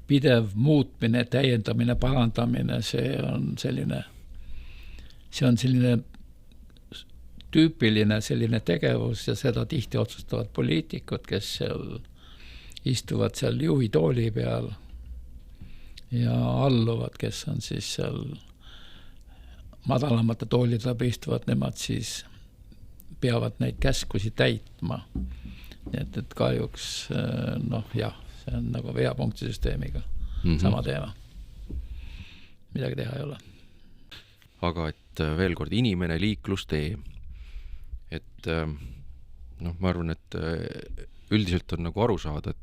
pidev muutmine, täiendamine, parandamine, see on selline tüüpiline selline tegevus ja seda tihti otsustavad poliitikud, kes seal istuvad seal juhi tooli peal ja alluvad, kes on siis seal madalamate toolide läbi istuvad, nemad siis peavad neid käskusi täitma. Nii et kahjuks jah, see on nagu veapunktisüsteemiga sama teema. Midagi teha ei ole. Aga et veel kord, inimene liiklustee. Et ma arvan, et üldiselt on nagu aru saada, et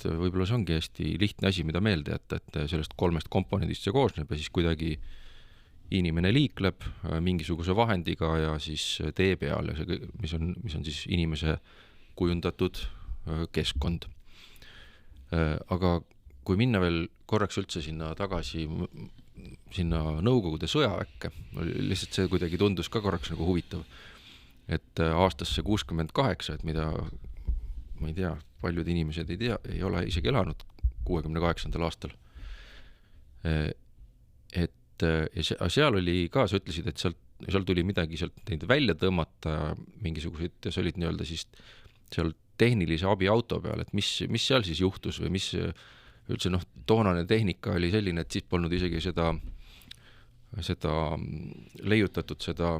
võib-olla see ongi hästi lihtne asi, mida meelde jätta, et sellest 3 komponendist see koosneb ja siis kuidagi inimene liikleb mingisuguse vahendiga ja siis tee peal ja see, mis on siis inimese kujundatud keskkond. Aga kui minna veel korraks üldse sinna tagasi, sinna Nõukogude sõjaväkke, lihtsalt see kuidagi tundus ka korraks nagu huvitav, et aastasse 68, et mida, ma ei tea, paljud inimesed ei ole isegi elanud 68. aastal. Et seal oli ka, sa ütlesid, et seal tuli midagi sealt neid välja tõmmata mingisugused, ja sa olid nii-öelda siis seal tehnilise abi auto peal, et mis seal siis juhtus või mis üldse toonane tehnika oli selline, et siis polnud isegi seda leiutatud seda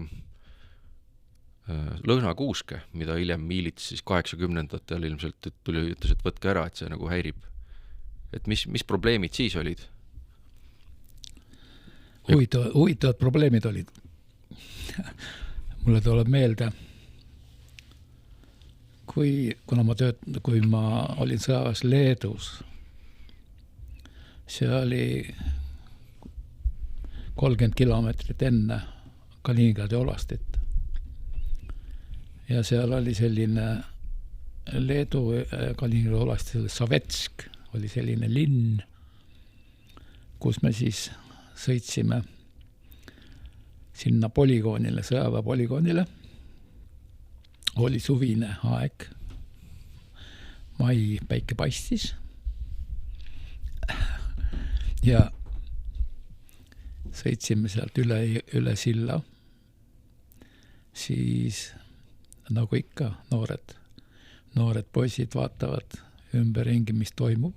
lõhnakuuske, mida hiljem miilits siis 80-ndatel ilmselt ütles, et võtke ära, et see nagu häirib. Et mis probleemid siis olid? Huvitavad probleemid olid. Mulle tuleb meelde, kui ma olin sõjaväes Leedus, see oli 30 kilomeetrit enne Kaliningradi oblastit. Ja seal oli selline Leedu Kaliningradi oblastil Savetsk oli selline linn, kus me siis sõitsime sinna polügoonile, sõjaväepolügoonile. Oli suvine aeg. Mai päike paistis. Ja sõitsime sealt üle silla. Siis nagu ikka noored poisid vaatavad ümberringi, mis toimub.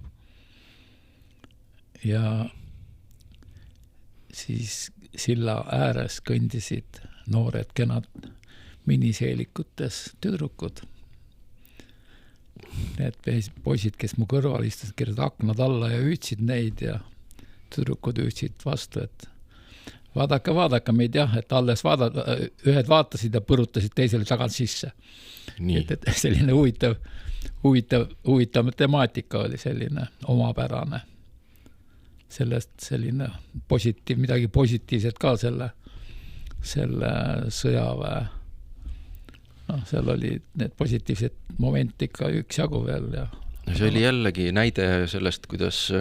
Ja siis silla ääres kõndisid noored kenad miniseelikutes tüdrukud. Need poisid, kes mu kõrval istusid, kerid aknad alla ja hüüdsid neid ja tüdrukud hüüdsid vastu, et vaadake meid jah, et alles ühed vaatasid ja põrutasid teisele tagant sisse. Et selline huvitav temaatika oli selline omapärane. sellest selline midagi positiivset ka selle sõjaväe. Seal oli need positiivsed moment ikka üksjagu veel. Ja see oli jällegi näide sellest, kuidas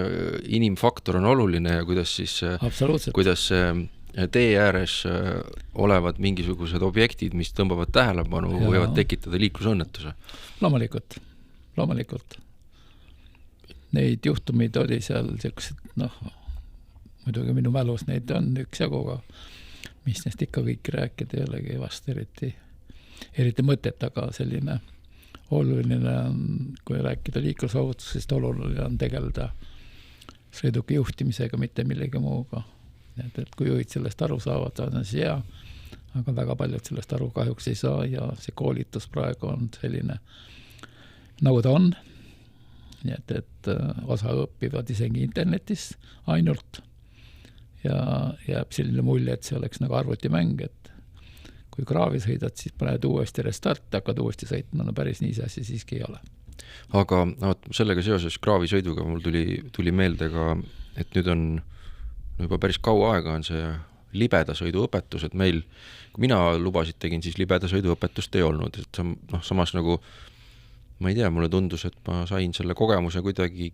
inimfaktor on oluline ja kuidas siis, kuidas tee ääres olevad mingisugused objektid, mis tõmbavad tähelepanu, võivad tekitada liiklusõnnetuse. Loomulikult. Neid juhtumid oli seal sellised, muidugi minu mälus neid on üksjaguga, mis neist ikka kõik rääkida ei olegi vast eriti mõtet, aga selline oluline on, kui rääkida liiklusohutusest, oluline on tegeleda sõiduki juhtimisega, mitte millegi muuga. Et kui juhid sellest aru saavad, on see hea, aga väga paljud sellest aru kahjuks ei saa ja see koolitus praegu on selline, nagu ta on. Nii et osa õpivad isegi internetis ainult ja jääb selline mulje, et see oleks nagu arvutimäng, et kui kraavi sõidad, siis paned uuesti restart, hakkad uuesti sõitma, päris nii see asi siiski ei ole. Aga sellega seoses kraavisõiduga mul tuli meelde ka, et nüüd on juba päris kaua aega on see libeda sõidu õpetus, et meil, kui mina lubasid tegin, siis libeda sõidu õpetust ei olnud, et samas nagu ma ei tea, mulle tundus, et ma sain selle kogemuse kuidagi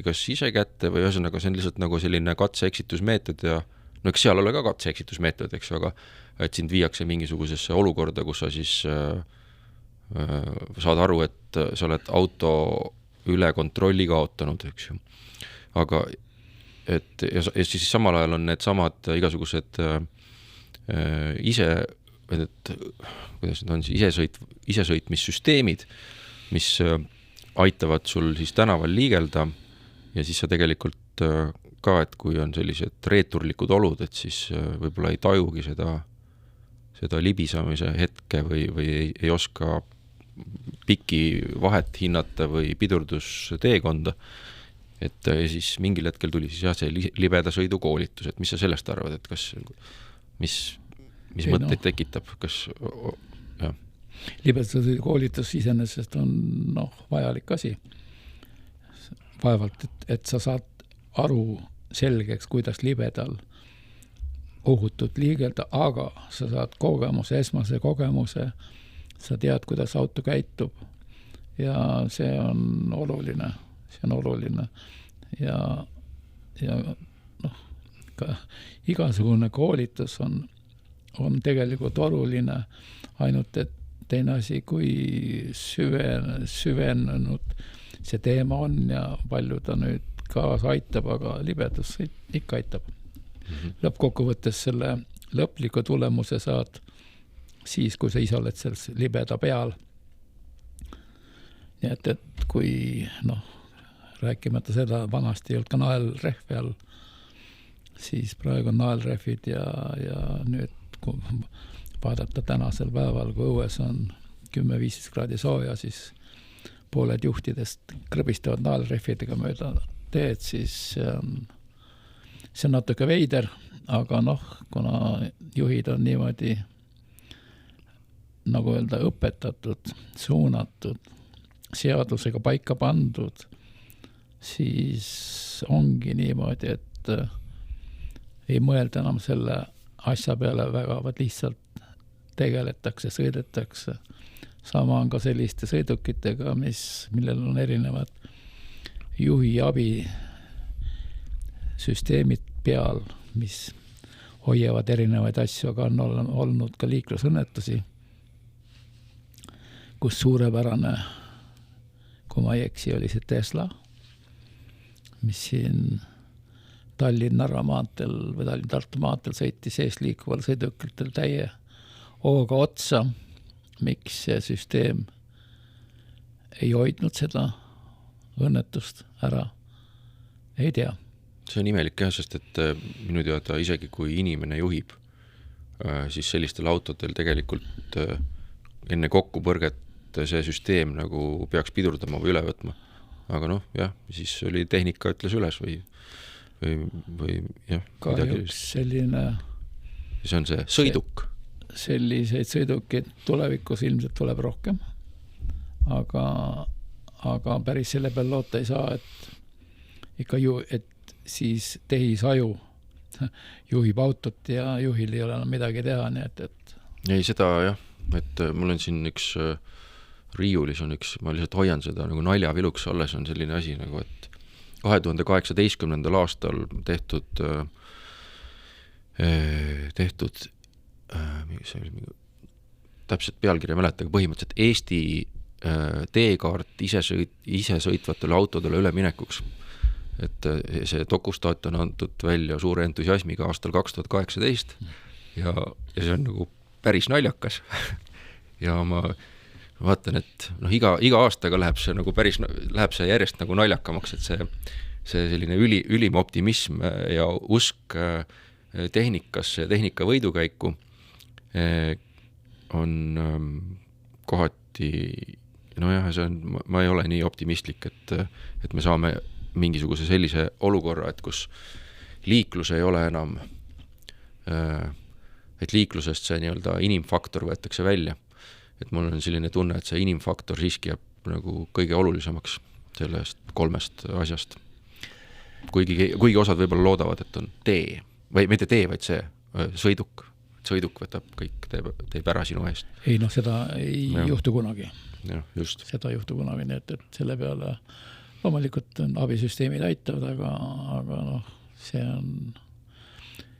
kas ise kätte või ühesõnaga see on lihtsalt nagu selline katse-eksitusmeetod ja eks seal ole ka katse-eksitusmeetod, eks, aga et sind viiakse mingisugusesse olukorda, kus sa siis saad aru, et sa oled auto üle kontrolli kaotanud, eks ju. Aga ja siis samal ajal on need samad igasugused kuidas need on isesõitmissüsteemid, mis aitavad sul siis tänaval liigelda ja siis sa tegelikult ka, et kui on sellised reeturlikud olud, et siis võib-olla ei tajugi seda libisamise hetke või ei oska piki vahet hinnata või pidurdusteekonda. Et ja siis mingil hetkel tuli siis see libeda sõidu koolitus, et mis sa sellest arvad, et kas, mis mõtteid tekitab, kas jah. Libeda sõidu koolitus iseenesest on vajalik asi. Vaevalt, et sa saad aru selgeks, kuidas libedal ohutult liigelda, aga sa saad esmase kogemuse, sa tead, kuidas auto käitub ja see on oluline. Ja ka igasugune koolitus on tegelikult oluline, ainult et teine asi, kui süvenenud see teema on ja palju ta nüüd kaasa aitab, aga libedus ikka aitab. Lõppkokkuvõttes selle lõpliku tulemuse saad siis, kui sa ise oled selles libeda peal. Nii et kui rääkimata seda, vanasti ei olnud ka naelrehvi all, siis praegu on naelrehvid ja nüüd, kui vaadata tänasel päeval, kui õues on 10-15 kraadi sooja, siis pooled juhtidest krõbistavad naelrehvidega mööda teed, siis see on natuke veider, aga kuna juhid on niimoodi nagu öelda õpetatud, suunatud, seadusega paika pandud, siis ongi niimoodi, et ei mõelda enam selle asja peale väga, vaid lihtsalt tegeletakse, sõidetakse. Sama on ka selliste sõidukitega, millel on erinevad juhi abi süsteemid peal, mis hoiavad erinevaid asju, aga on olnud ka liiklusõnnetusi, kus suurepärane, kui ma ei eksi, oli see Tesla, mis siin Tallinn-Narva maanteel või Tallinn-Tartu maanteel sõitis ees liikuval sõidukitel täie hooga otsa. Miks see süsteem ei hoidnud seda õnnetust ära? Ei tea. See on imelik jah, sest et minu teada isegi kui inimene juhib, siis sellistel autodel tegelikult enne kokkupõrget see süsteem nagu peaks pidurdama või üle võtma. Aga jah, siis oli tehnika ütles üles või jah. Kahjuks selline... See on see sõiduk. Selliseid sõidukeid tulevikus ilmselt tuleb rohkem, aga päris selle peal loota ei saa, et ikka et siis tehisaju juhib autot ja juhil ei ole enam midagi teha, nii et ei, seda jah, et mul on siin üks riiulis on üks, ma lihtsalt hoian seda nagu naljaviluks alles on selline asi nagu, et 2018. aastal tehtud see oli täpselt pealkirja mäleta, aga põhimõtteliselt Eesti teekaart isesõitvatele autodele üleminekuks. Et see dokustaat on antud välja suure entusiasmiga aastal 2018 ja see on nagu päris naljakas ja ma vaatan, et iga aastaga läheb see nagu läheb see järjest nagu naljakamaks, et see selline ülim optimism ja usk tehnikasse, tehnika võidukäiku on kohati, see on, ma ei ole nii optimistlik, et me saame mingisuguse sellise olukorra, et kus liiklus ei ole enam, et liiklusest see nii-öelda inimfaktor võetakse välja. Et mul on selline tunne, et see inimfaktor siiski jääb nagu kõige olulisemaks sellest 3 asjast. Kuigi osad võib-olla loodavad, et on tee, või mitte tee, vaid see sõiduk. Sõiduk võtab kõik, teeb ära sinu eest. Ei, seda ei juhtu kunagi. Ja, just. Seda ei juhtu kunagi, nii et selle peale loomulikult abisüsteemid aitavad, aga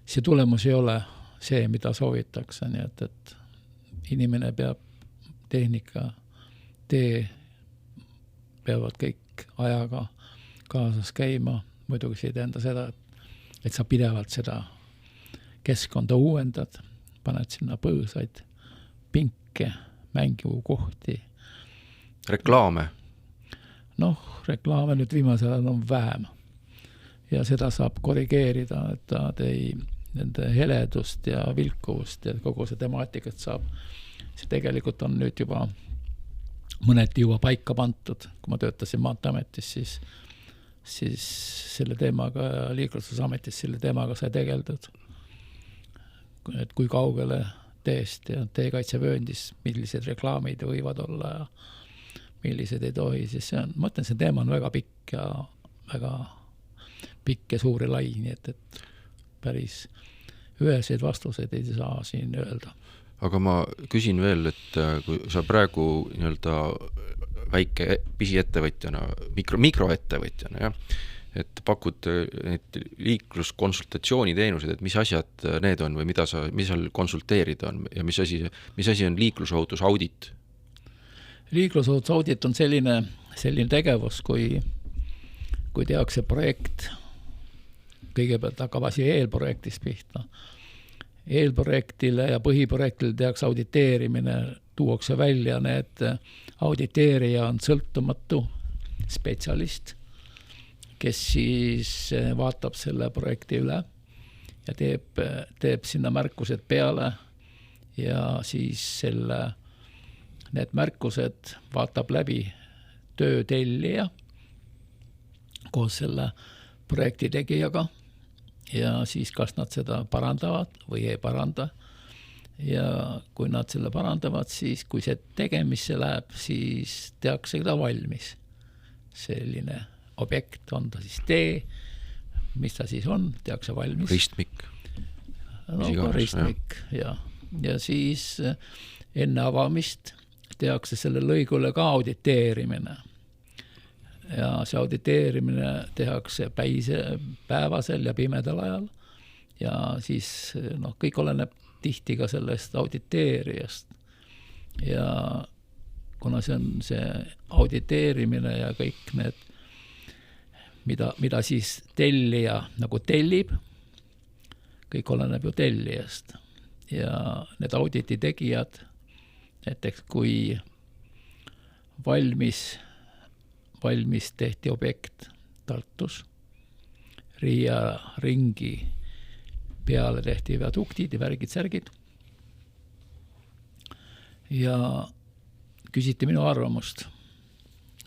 see tulemus ei ole see, mida soovitakse, nii et inimene peab tehnika, tee peavad kõik ajaga kaasas käima, muidugi see ei tähenda seda, et sa pidevalt seda keskkonda uuendad, paned sinna põõsaid, pinke, mängukohti. Reklaame? Reklaame nüüd viimasel ajal on vähem ja seda saab korrigeerida, et ta nende heledust ja vilkuvust ja kogu see temaatikat saab. See tegelikult on nüüd juba mõneti juba paika pantud. Kui ma töötasin Maanteeametis, siis selle teemaga ja Liiklustusametis selle teemaga sai tegeldud. Et kui kaugele teest ja teekaitsevööndis, millised reklaamid võivad olla ja millised ei tohi, siis see on, ma mõtlen, see teema on väga pikk ja suur ja lai, nii et päris üheseid vastuseid ei saa siin öelda. Aga ma küsin veel, et kui sa praegu nii-öelda väike pisiettevõtjana, mikroettevõtjana, et pakud need liikluskonsultatsiooniteenused, et mis asjad need on või mis seal konsulteerida on ja mis asi on liiklusohutusaudit? Liiklusohutusaudit on selline tegevus, kui tehakse projekt, kõigepealt hakkab asi eelprojektist pihta. Eelprojektile ja põhiprojektile tehakse auditeerimine, tuuakse välja need auditeerija on sõltumatu spetsialist, kes siis vaatab selle projekti üle ja teeb sinna märkused peale ja siis need märkused vaatab läbi töötellija koos selle projekti tegijaga ja siis kas nad seda parandavad või ei paranda. Ja kui nad selle parandavad, siis kui see tegemisse läheb, siis tehakse ta valmis. Selline objekt on ta siis tee, mis ta siis on, tehakse valmis. Ristmik. Ristmik, ja siis enne avamist tehakse selle lõigule ka auditeerimine. Ja see auditeerimine tehakse päevasel ja pimedal ajal ja siis kõik oleneb tihti ka sellest auditeerijast ja kuna see on see auditeerimine ja kõik need, mida siis tellija nagu tellib, kõik oleneb ju tellijast ja need auditi tegijad, näiteks kui valmis tehti objekt Tartus, Riia ringi peale tehti viaduktid ja värgid-särgid ja küsiti minu arvamust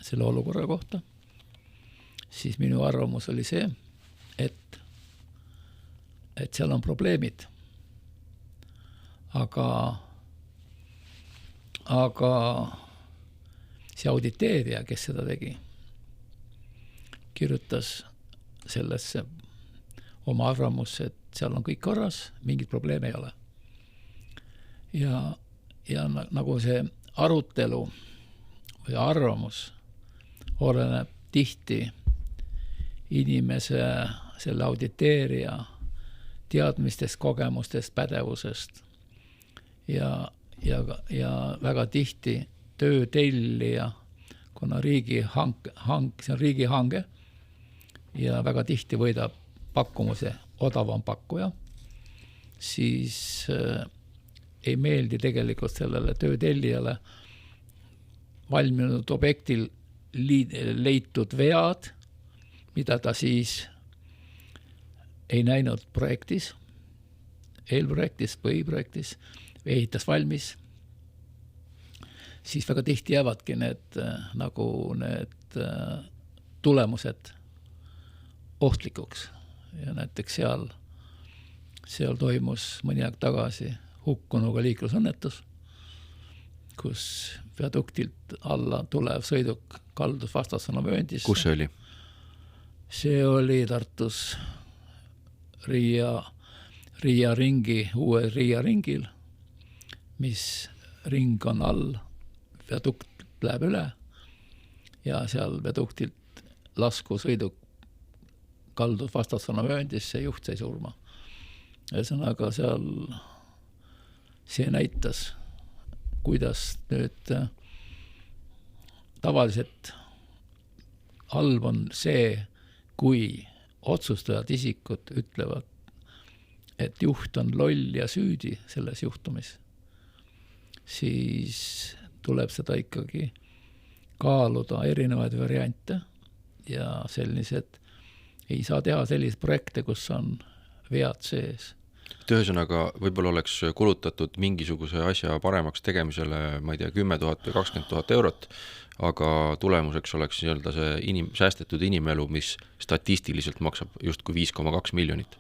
selle olukorra kohta, siis minu arvamus oli see, et seal on probleemid, aga see auditeerija, kes seda tegi, kirjutas sellesse oma arvamusse, et seal on kõik korras, mingit probleemi ei ole. Ja nagu see arutelu või arvamus oleneb tihti inimese, selle auditeerija teadmistest, kogemustest, pädevusest ja väga tihti töötellija, kuna see on riigihange ja väga tihti võidab pakkumuse odavam pakkuja, siis ei meeldi tegelikult sellele töötellijale valminud objektil leitud vead, mida ta siis ei näinud projektis, eelprojektis, põhiprojektis, ehitas valmis, siis väga tihti jäävadki need tulemused ohtlikuks. Ja näiteks seal toimus mõni aeg tagasi hukkunuga liiklusõnnetus, kus viaduktilt alla tulev sõiduk kaldus vastassuuna vööndisse. Kus see oli? See oli Tartus Riia ringi, uue Riia ringil, mis ring on all, viadukt läheb üle ja seal viaduktilt lasku sõiduk kaldus vastassuuna vööndisse, juht sai surma. Ühesõnaga seal see näitas, kuidas nüüd tavaliselt halb on see, kui otsustajad isikud ütlevad, et juht on loll ja süüdi selles juhtumis, siis tuleb seda ikkagi kaaluda erinevaid variante ja sellised ei saa teha selliseid projekte, kus on vead sees. Ühesõnaga, võib-olla oleks kulutatud mingisuguse asja paremaks tegemisele, ma ei tea, 10 000 või 20 000 eurot, aga tulemuseks oleks see säästetud inimelu, mis statistiliselt maksab justkui 5,2 miljonit.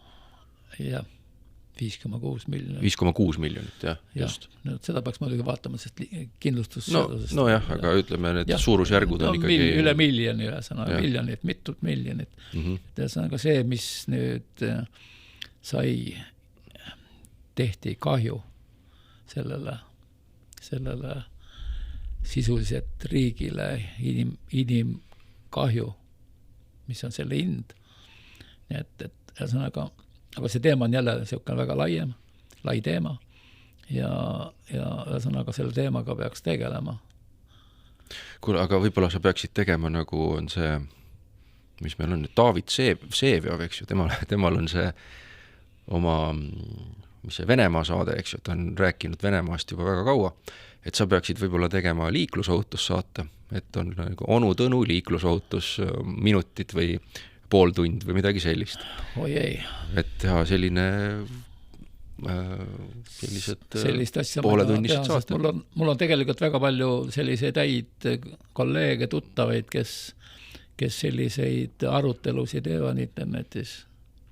Jah, 5,6 miljonit. 5,6 miljonit, jah, just. No, seda peaks muidugi vaatama, sest kindlustusseadusest. No jah, aga ütleme, need suurusjärgud on ikkagi... Üle miljoni, ühesõnaga, miljonit, mitut miljonit. Ühesõnaga see, mis nüüd tehti kahju sellele sisuliselt riigile inimkahju, mis on selle hind. Nii et ühesõnaga, aga see teema on jälle väga lai teema ja ühesõnaga selle teemaga peaks tegelema. Kuule, aga võib-olla sa peaksid tegema nagu on see, mis meil on, David Vseviov, eks ju, temal on see oma, mis see Venemaa saade, eks ju, ta on rääkinud Venemaast juba väga kaua, et sa peaksid võib-olla tegema liiklusohutussaate, et on nagu onu Tõnu liiklusohutus minutit või pool tund või midagi sellist. Oi ei. Et teha sellised pooletunnised saate. Mul on tegelikult väga palju selliseid häid kolleege, tuttavaid, kes selliseid arutelusid teevad internetis.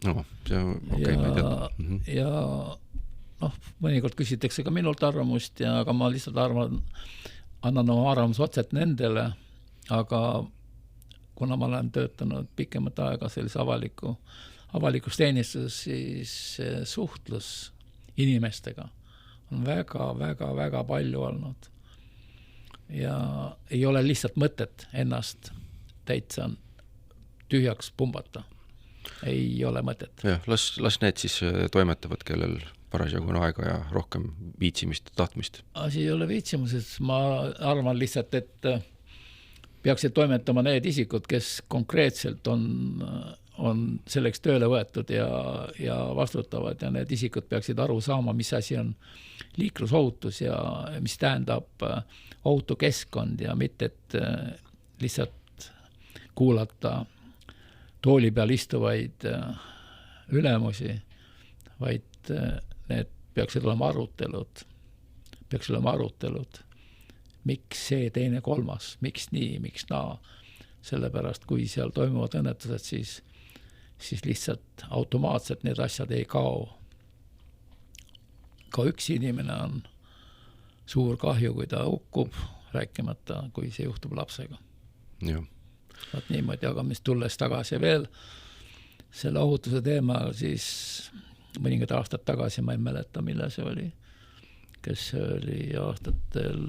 No, see on okei, ma ei tea. Ja mõnikord küsitakse ka minult arvamust, aga ma lihtsalt annan oma arvamus otset nendele, aga kuna ma olen töötanud pikemat aega sellise avalikus teenistuses, siis suhtlus inimestega on väga palju olnud. Ja ei ole lihtsalt mõtet ennast täitsa tühjaks pumbata. Ei ole mõtet. Jah, las need siis toimetavad, kellel parasjagu on aega ja rohkem viitsimist ja tahtmist. Asi ei ole viitsimuses. Ma arvan lihtsalt, et peaksid toimetama need isikud, kes konkreetselt on selleks tööle võetud ja vastutavad ja need isikud peaksid aru saama, mis asi on liiklusohutus ja mis tähendab ohutu keskkond ja mitte, et lihtsalt kuulata tooli peal istuvaid ülemusi, vaid need peaksid olema arutelud. Miks see teine kolmas, miks nii, miks naa. Sellepärast, kui seal toimuvad õnnetused, siis lihtsalt automaatselt need asjad ei kao. Ka üks inimene on suur kahju, kui ta hukkub, rääkimata, kui see juhtub lapsega. Jah. Niimoodi, aga mis tulles tagasi veel selle ohutuse teema siis mõningad aastad tagasi, ma ei mäleta, millal see oli, kes oli aastatel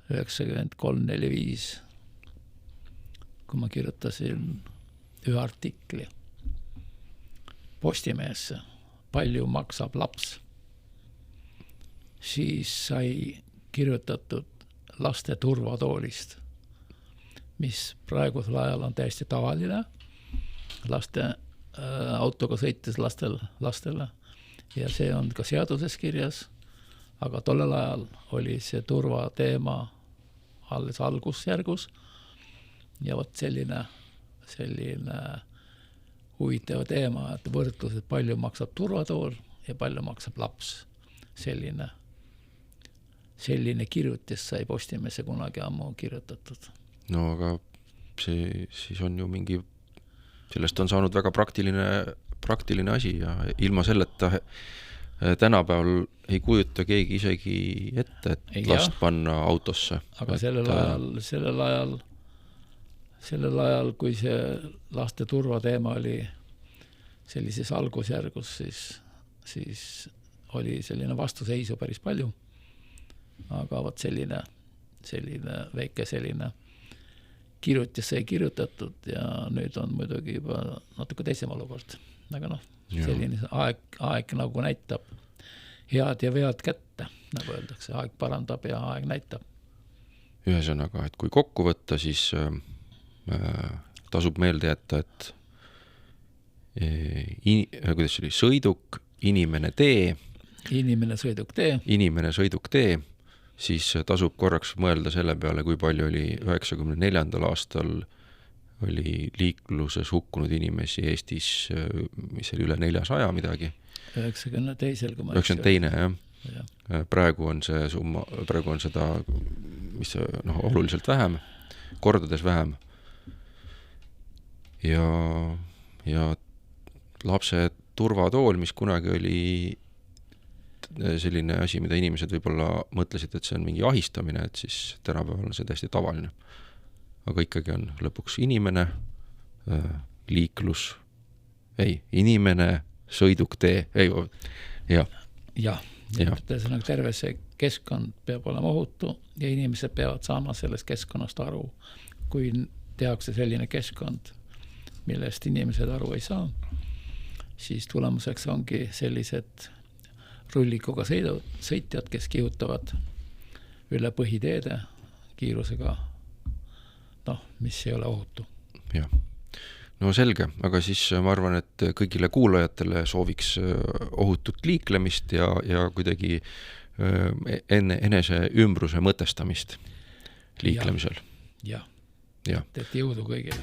93-45, kui ma kirjutasin ühe artikli Postimehesse, palju maksab laps, siis sai kirjutatud laste turvatoolist, mis praegusel ajal on täiesti tavaline laste autoga sõites lastele ja see on ka seaduses kirjas, aga tollel ajal oli see turvateema alles algusjärgus ja vot selline huvitav teema, et võrdlus, et palju maksab turvatool ja palju maksab laps. Selline kirjutis sai Postimehesse kunagi ammu kirjutatud. No aga see siis on ju mingi, sellest on saanud väga praktiline asi ja ilma selleta tänapäeval ei kujuta keegi isegi ette, et last panna autosse. Aga sellel ajal, kui see laste turvateema oli sellises algusjärgus, siis oli selline vastuseisu päris palju. Aga võt selline väike kirjutis sai kirjutatud ja nüüd on muidugi juba natuke teisem olukord. Aga selline aeg nagu näitab head ja vead kätte, nagu öeldakse, aeg parandab ja aeg näitab. Ühesõnaga, et kui kokku võtta, siis tasub meelde jätta, et kuidas see oli, sõiduk, inimene tee, inimene sõiduk tee, siis tasub korraks mõelda selle peale, kui palju oli 94. aastal oli liikluses hukkunud inimesi Eestis, mis oli üle 400 midagi. 92. 92, jah. Praegu on see summa, praegu on seda, mis oluliselt vähem, kordades vähem. Ja lapse turvatool, mis kunagi oli selline asi, mida inimesed võib-olla mõtlesid, et see on mingi ahistamine, et siis tänapäeval on see täiesti tavaline. Aga ikkagi on lõpuks inimene, liiklus, inimene, sõiduk tee, terve see keskkond peab olema ohutu ja inimesed peavad saama sellest keskkonnast aru. Kui tehakse selline keskkond, millest inimesed aru ei saa, siis tulemuseks ongi sellised rullikuga sõitjad, kes kihutavad üle põhiteede kiirusega, mis ei ole ohutu. Jah. No selge, aga siis ma arvan, et kõigile kuulajatele sooviks ohutut liiklemist ja kuidagi enese ümbruse mõtestamist liiklemisel. Jah. Teete jõudu kõigile.